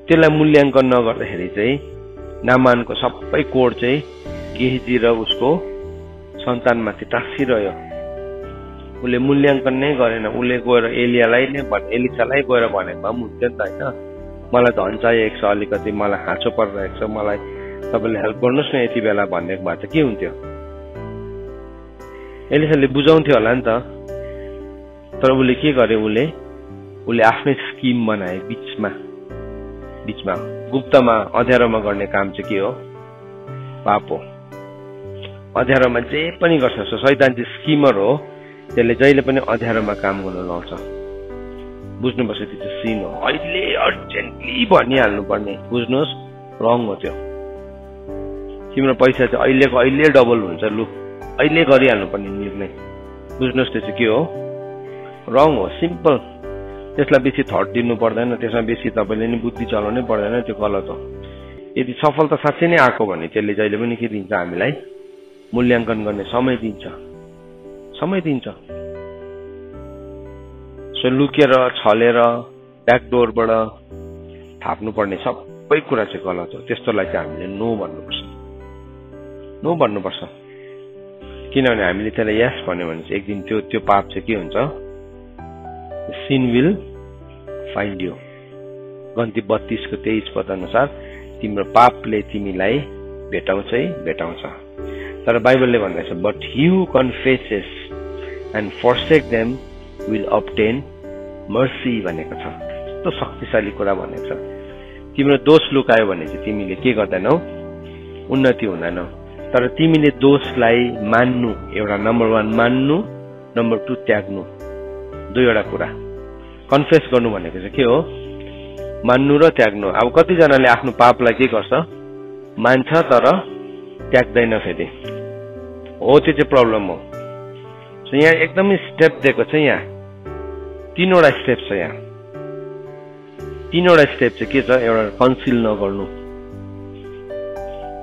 त्यसलाई मूल्याङ्कन नगर्दाखेरि चाहिँ नामानको सबै कोड चाहिँ गेहजी र उसको सन्तानमाथि टाँसिरह्यो। उसले मूल्याङ्कन नै गरेन, उसले गएर एलिसालाई गएर भनेको भए पनि हुन्थ्यो नि त होइन, मलाई धन चाहिएको छ, अलिकति मलाई खाँचो परिरहेको छ, मलाई तपाईँले हेल्प गर्नुहोस् न यति बेला भनेको भए त के हुन्थ्यो। एलिसाले बुझाउँथ्यो होला नि त, तर उसले के गर्यो, उसले आफ्नै स्किम बनाए। बिचमा गुप्तमा अँध्यारोमा गर्ने काम चाहिँ के हो, पाप हो। अँध्यारोमा जे पनि गर्छ, शैतान चाहिँ स्किमर हो, त्यसले जहिले पनि अँध्यारोमा काम गर्न लाउँछ। बुझ्नुपर्छ, त्यो चाहिँ सिन हो, अहिले अर्जेन्टली भनिहाल्नु पर्ने। बुझ्नुहोस्, रङ हो त्यो। तिम्रो पैसा चाहिँ अहिलेको अहिले डबल हुन्छ, लु अहिले गरिहाल्नु पर्ने निर्णय। बुझ्नुहोस्, त्यो चाहिँ के हो, रङ हो, सिम्पल। त्यसलाई बेसी थट दिनु पर्दैन, त्यसमा बेसी तपाईँले नि बुद्धि चलाउनै पर्दैन, त्यो गलत हो। यदि सफलता साँच्चै नै आएको भने त्यसले जहिले पनि के दिन्छ, हामीलाई मूल्याङ्कन गर्ने समय दिन्छ। सो लुकेर छलेर ब्याकडोरबाट थाप्नुपर्ने सबै कुरा चाहिँ गलत हो। त्यस्तोलाई चाहिँ हामीले नो भन्नुपर्छ। किनभने हामीले त्यसलाई यस भन्यो भने चाहिँ एक दिन त्यो पाप चाहिँ के हुन्छ, सिन विल फाइन्ड यु। गन्ती 32 को 23 पद अनुसार तिम्रो पापले तिमीलाई भेटाउँछ। तर बाइबलले भन्दैछ, but he who confesses and forsake them will obtain mercy भनेको छ। यस्तो शक्तिशाली कुरा भनेको छ। तिम्रो दोष लुकायो भने चाहिँ तिमीले के गर्दैनौ, उन्नति हुँदैनौ। तर तिमीले दोषलाई मान्नु, एउटा नम्बर 1 मान्नु, नम्बर 2 त्याग्नु, दुईवटा कुरा। कन्फेस गर्नु भनेको चाहिँ के हो, मान्नु र त्याग्नु। अब कतिजनाले आफ्नो पापलाई के गर्छ, मान्छ तर त्याग्दैन फेरि, हो त्यो चाहिँ प्रब्लम हो। सो यहाँ एकदमै स्टेप दिएको छ, यहाँ 3वटा स्टेप छ। यहाँ 3वटा स्टेप चाहिँ के छ, एउटा कन्सिल नगर्नु,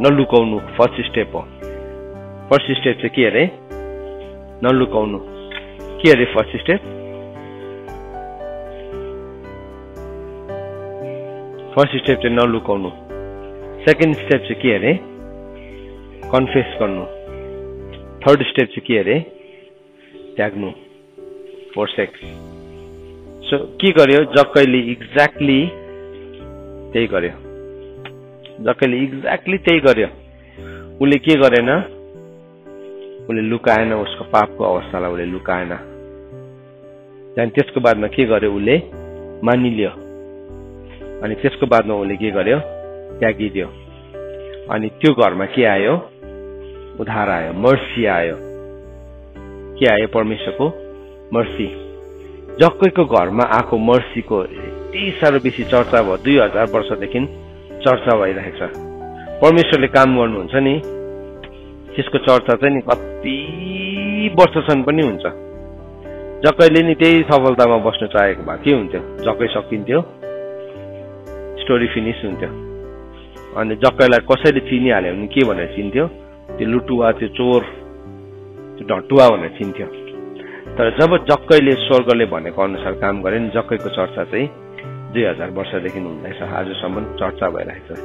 नलुकाउनु, फर्स्ट स्टेप हो। फर्स्ट स्टेप चाहिँ के अरे, नलुकाउनु। के अरे फर्स्ट स्टेप, चाहिँ नलुकाउनु। सेकेन्ड स्टेप चाहिँ के अरे, कन्फेस गर्नु। थर्ड स्टेप चाहिँ के अरे, त्याग्नु, फोर्सेक। सो के गर्यो, जक्कैले एक्ज्याक्टली त्यही गर्यो। उसले के गरेन, उसले लुकाएन, उसको पापको अवस्थालाई उसले लुकाएन। त्यहाँदेखि त्यसको बादमा के गर्यो, उसले मानिलियो। अनि त्यसको बादमा उसले के गर्यो, त्यागिदियो। अनि त्यो घरमा के आयो, उद्धार आयो, मर्सी आयो। के आयो, परमेश्वरको मर्सी। जक्कैको घरमा आएको मर्सीको यति साह्रो बेसी चर्चा भयो, 2000 वर्षदेखि चर्चा भइरहेको छ। परमेश्वरले काम गर्नुहुन्छ नि, त्यसको चर्चा चाहिँ नि कति वर्षसम्म पनि हुन्छ। जक्कैले नि त्यही सफलतामा बस्न चाहेको भए के हुन्थ्यो, जक्कै सकिन्थ्यो, स्टोरी फिनिस हुन्थ्यो। अनि जक्कैलाई कसैले चिनिहाल्यो भने के भनेर चिन्थ्यो, त्यो लुटुवा, त्यो चोर, त्यो ढटुवा भनेर चिन्थ्यो। तर जब जक्कैले स्वर्गले भनेको अनुसार काम गरे नि, जक्कैको चर्चा चाहिँ 2000 वर्षदेखि हुँदैछ, आजसम्म चर्चा भइरहेको छ।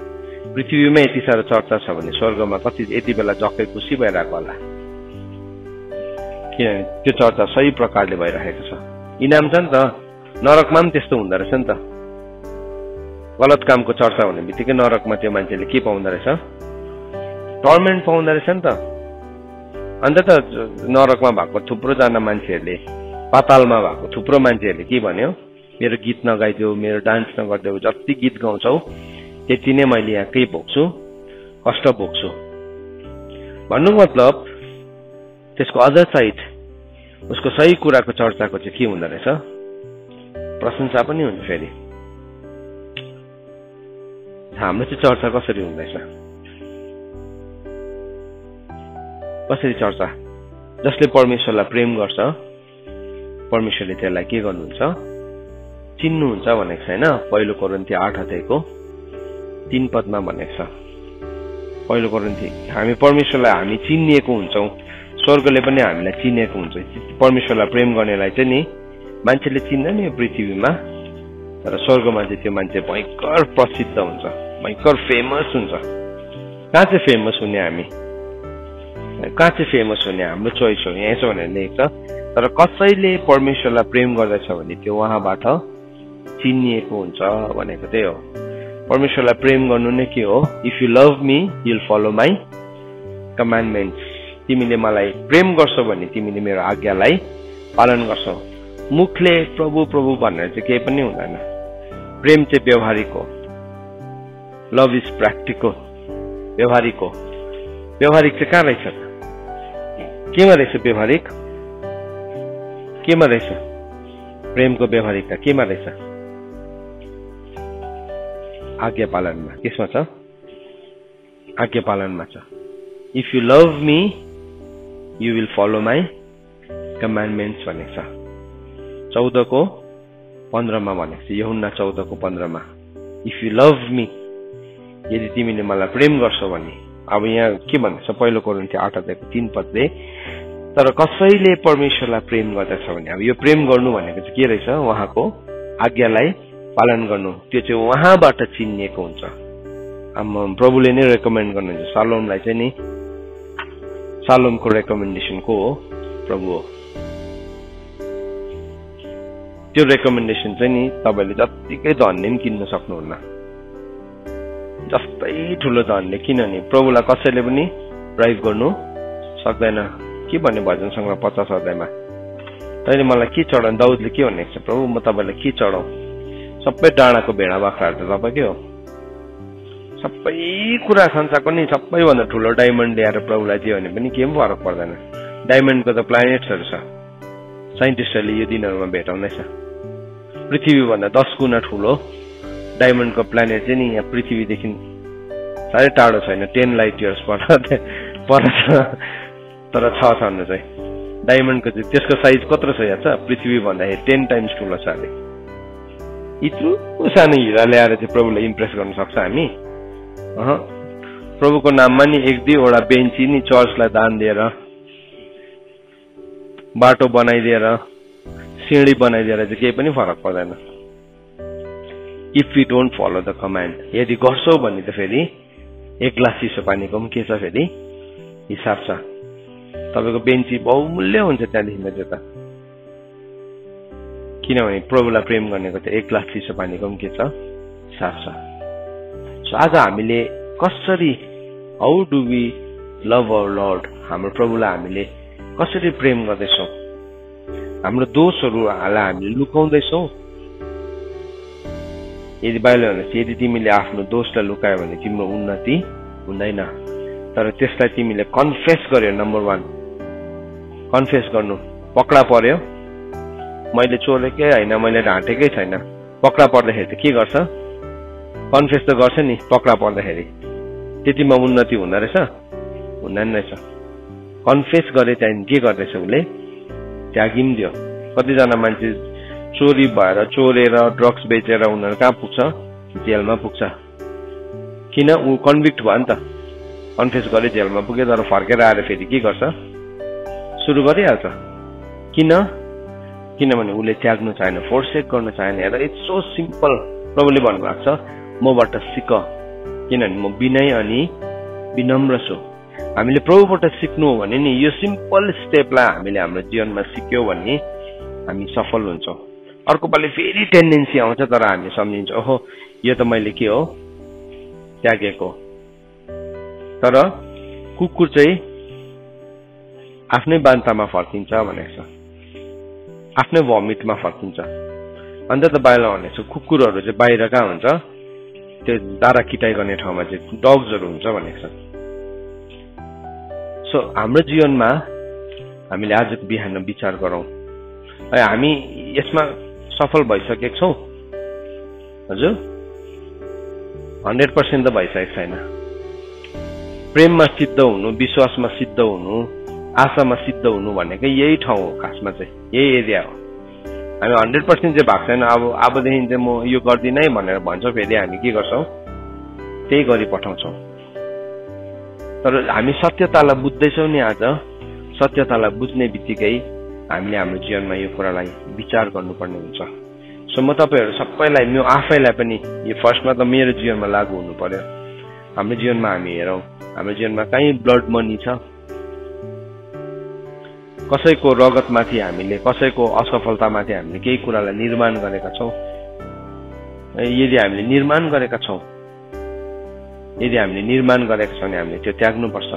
पृथ्वीमा यति साह्रो चर्चा छ भने स्वर्गमा कति यति बेला जक्कै खुसी भइरहेको होला, किनभने त्यो चर्चा सही प्रकारले भइरहेको छ। इनाम छ नि त, नरकमा पनि त्यस्तो हुँदो रहेछ नि त। गलत कामको चर्चा हुने बित्तिकै नरकमा त्यो मान्छेले के पाउँदो रहेछ, टर्मेन्ट पाउँदो रहेछ नि त। अन्त त नरकमा भएको थुप्रोजना मान्छेहरूले, पातालमा भएको थुप्रो मान्छेहरूले के भन्यो, मेरो गीत नगाइदेऊ, मेरो डान्स नगरिदेऊ, जति गीत गाउँछौ त्यति नै मैले यहाँ केही भोग्छु, कष्ट भोग्छु भन्नु मतलब त्यसको अझ साइड उसको सही कुराको चर्चाको चाहिँ के हुँदो रहेछ, प्रशंसा पनि हुन्छ। फेरि हाम्रो चाहिँ चर्चा कसरी हुँदैछ, कसरी चर्चा? जसले परमेश्वरलाई प्रेम गर्छ परमेश्वरले त्यसलाई के गर्नुहुन्छ, चिन्नुहुन्छ भनेको छैन। पहिलो कोरिन्थी 8 अध्यायको 3 पदमा भनेको छ। पहिलो कोरिन्थी, हामी परमेश्वरलाई हामी चिनिएको हुन्छौँ, स्वर्गले पनि हामीलाई चिनेको हुन्छ। परमेश्वरलाई प्रेम गर्नेलाई चाहिँ नि मान्छेले चिन्दैन यो पृथ्वीमा, तर स्वर्गमा चाहिँ त्यो मान्छे भयङ्कर प्रसिद्ध हुन्छ, भयङ्कर फेमस हुन्छ। कहाँ चाहिँ फेमस हुने हामी, कहाँ चाहिँ फेमस हुने हाम्रो चोइस हो, यहाँ छ भनेर लेख्छ। तर कसैले परमेश्वरलाई प्रेम गर्दछ भने त्यो उहाँबाट चिनिएको हुन्छ भनेको त्यही हो। परमेश्वरलाई प्रेम गर्नु नै के हो, if you love me you will follow my commandments. तिमीले मलाई प्रेम गर्छौ भने तिमीले मेरो आज्ञालाई पालन गर्छौ। मुखले प्रभु प्रभु भनेर चाहिँ केही पनि हुँदैन। प्रेम चाहिँ व्यवहारिक हो, लभ इज प्र्याक्टिकल, व्यवहारिक हो। व्यवहारिक चाहिँ कहाँ रहेछ, केमा रहेछ व्यवहारिक, केमा रहेछ प्रेमको व्यवहारिकता, केमा रहेछ? आज्ञा पालनमा। केसमा छ? आज्ञा पालनमा छ। If you love me you will follow my commandments भनेको छ। 14:15 भनेको छ, यूहन्ना 14:15। इफ यु लभ मी, यदि तिमीले मलाई प्रेम गर्छौ भने। अब यहाँ के भन्दैछ पहिलो कोरिन्थी 8 अध्यायको 3 पदले, तर कसैले परमेश्वरलाई प्रेम गर्दछ भने। अब यो प्रेम गर्नु भनेको चाहिँ के रहेछ, उहाँको आज्ञालाई पालन गर्नु। त्यो चाहिँ उहाँबाट चिनिएको हुन्छ। प्रभुले नै रेकमेन्ड गर्नुहुन्छ शालोमलाई चाहिँ नि, शालोमको रेकमेन्डेसन को हो, प्रभु हो। त्यो रेकमेन्डेसन चाहिँ नि तपाईले जत्तिकै धनले पनि किन्न सक्नुहुन्न, जस्तै ठुलो धनले। किनभने प्रभुलाई कसैले पनि ब्राइब गर्नु सक्दैन। के भन्ने भजन सङ्ग्रह 50 अध्यायमा, तैँले मलाई के चढाउनु, दाउदले के भनेको छ, प्रभु म तपाईँलाई के चढाउ, सबै डाँडाको भेडा बाख्राहरू त तपाईँकै हो। सबै कुरा संसारको नि सबैभन्दा ठुलो डायमन्ड ल्याएर प्रभुलाई दियो भने पनि केही पनि फरक पर्दैन। डायमन्डको त प्लानेट्सहरू छ, साइन्टिस्टहरूले यो दिनहरूमा भेटाउँदैछ। पृथ्वीभन्दा 10 गुणा ठुलो डायमन्डको प्लानेट चाहिँ नि यहाँ पृथ्वीदेखि साह्रै टाढो छैन, 10 लाइट इयर्स पर छ, तर छ भन्नु चाहिँ। डायमन्डको चाहिँ त्यसको साइज कत्रो छ याद छ, पृथ्वी भन्दाखेरि 10 टाइम्स ठुलो छ अरे। यत्रो सानो हिरा ल्याएर चाहिँ प्रभुलाई इम्प्रेस गर्न सक्छ हामी? प्रभुको नाममा नि 1-2 बेन्ची नि चर्चलाई दान दिएर, बाटो बनाइदिएर, सिँढी बनाइदिएर चाहिँ केही पनि फरक पर्दैन। If you don't follow the command, यदि गर्छौ भने त फेरि 1 ग्लास चिसो पानीको पनि के छ, फेरि हिसाब छ। तपाईँको बेन्ची बहुमूल्य हुन्छ त्यहाँदेखि त्यो त। किनभने प्रभुलाई प्रेम गर्नेको त 1 ग्लास चिसो पानीको पनि के छ, हिसाब छ। सो आज हामीले कसरी, how do we love our Lord, हाम्रो प्रभुलाई हामीले कसरी प्रेम गर्दैछौँ? हाम्रो दोषहरूलाई हामीले लुकाउँदैछौँ? यदि बाइबलले भन्छ यदि तिमीले आफ्नो दोषलाई लुकायो भने तिम्रो उन्नति हुँदैन, तर त्यसलाई तिमीले कन्फेस गर्यो। नम्बर 1 कन्फेस गर्नु। पक्रा पर्यो, मैले चोरेकै होइन, मैले ढाँटेकै छैन, पक्रा पर्दाखेरि त के गर्छ, कन्फेस त गर्छ नि। पक्रा पर्दाखेरि त्यतिमा उन्नति हुँदो रहेछ, हुँदैन रहेछ। कन्फेस गरे चाहिँ के गर्दैछ उसले त्यागिदियो। कतिजना मान्छे चोरी भएर चोरेर ड्रग्स बेचेर उनीहरू कहाँ पुग्छ जेलमा पुग्छ किन ऊ कन्भिक्ट भयो नि त कन्फेस गरे जेलमा पुग्यो तर फर्केर आएर फेरि के गर्छ सुरु गरिहाल्छ किनभने उसले त्याग्नु चाहेन फोर्सेक गर्न चाहेन हेर इट्स सो सिम्पल प्रभुले भन्नुभएको छ मबाट सिक किनभने म विनय अनि विनम्र छु हामीले प्रभुबाट सिक्नु हो भने नि यो सिम्पल स्टेपलाई हामीले हाम्रो जीवनमा सिक्यौ भने हामी सफल हुन्छौँ अर्को पालि फेरि टेन्डेन्सी आउँछ तर हामी सम्झिन्छौँ ओहो यो त मैले के हो त्यागेको तर कुकुर चाहिँ आफ्नै बान्तामा फर्किन्छ भनेको छ आफ्नै भमिटमा फर्किन्छ अन्त तपाईँलाई भनेको छु कुकुरहरू चाहिँ बाहिर कहाँ हुन्छ त्यो दारा किटाइ गर्ने ठाउँमा चाहिँ डग्सहरू हुन्छ भनेको छ सो हाम्रो जीवनमा हामीले आजको बिहान विचार गरौँ हामी यसमा सफल भइसकेका छौँ हजुर 100% त भइसकेको छैन प्रेममा सिद्ध हुनु विश्वासमा सिद्ध हुनु आशामा सिद्ध हुनु भनेको यही ठाउँ हो खासमा चाहिँ यही एरिया हो हामी 100% चाहिँ भएको छैन अबदेखि चाहिँ म यो गर्दिन है भनेर भन्छौँ फेरि हामी के गर्छौँ त्यही गरी पठाउँछौँ तर हामी सत्यतालाई बुझ्दैछौँ नि आज सत्यतालाई बुझ्ने बित्तिकै हामीले हाम्रो जीवनमा यो कुरालाई विचार गर्नुपर्ने हुन्छ सो म तपाईहरु सबैलाई म आफैलाई पनि यो फर्स्टमा त मेरो जीवनमा लागू हुनु पर्यो हाम्रो जीवनमा हामी हेरौँ हाम्रो जीवनमा कहीँ ब्लड मनी छ कसैको रगतमाथि हामीले कसैको असफलतामाथि हामीले केही कुरालाई निर्माण गरेका छौँ यदि हामीले निर्माण गरेका छौँ भने हामीले त्यो त्याग्नुपर्छ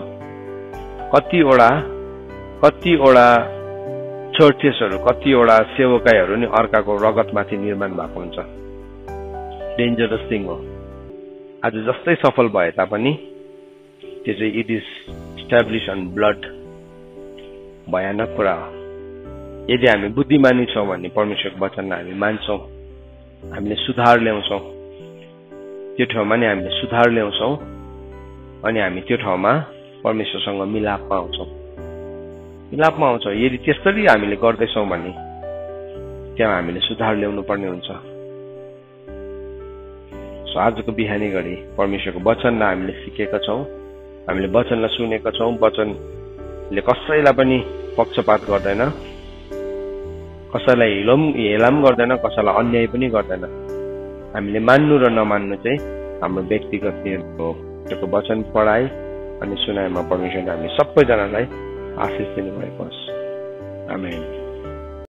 कतिवटा चर्चेसहरू कतिवटा सेवकाईहरू नि अर्काको रगतमाथि निर्माण भएको हुन्छ डेन्जरस थिङ हो आज जस्तै सफल भए तापनि त्यो चाहिँ it is establish on blood भयानक कुरा हो यदि हामी बुद्धिमानी छौँ भने परमेश्वरको वचनलाई हामी मान्छौँ हामीले सुधार ल्याउँछौँ त्यो ठाउँमा नि हामीले सुधार ल्याउँछौँ अनि हामी त्यो ठाउँमा परमेश्वरसँग मिलापमा आउँछौँ यदि त्यसरी हामीले गर्दैछौँ भने त्यहाँ हामीले सुधार ल्याउनु पर्ने हुन्छ सो आजको बिहानी घडी परमेश्वरको वचनलाई हामीले सिकेका छौँ हामीले वचनलाई सुनेका छौँ वचनले कसैलाई पनि पक्षपात गर्दैन कसैलाई हेलाम गर्दैन कसैलाई अन्याय पनि गर्दैन हामीले मान्नु र नमान्नु चाहिँ हाम्रो व्यक्तिगत निर्णय हो त्यो वचन पढाइ अनि सुनाइमा परमेश्वरले हामी सबैजनालाई आशिष दिनुभएको होस् आमेन।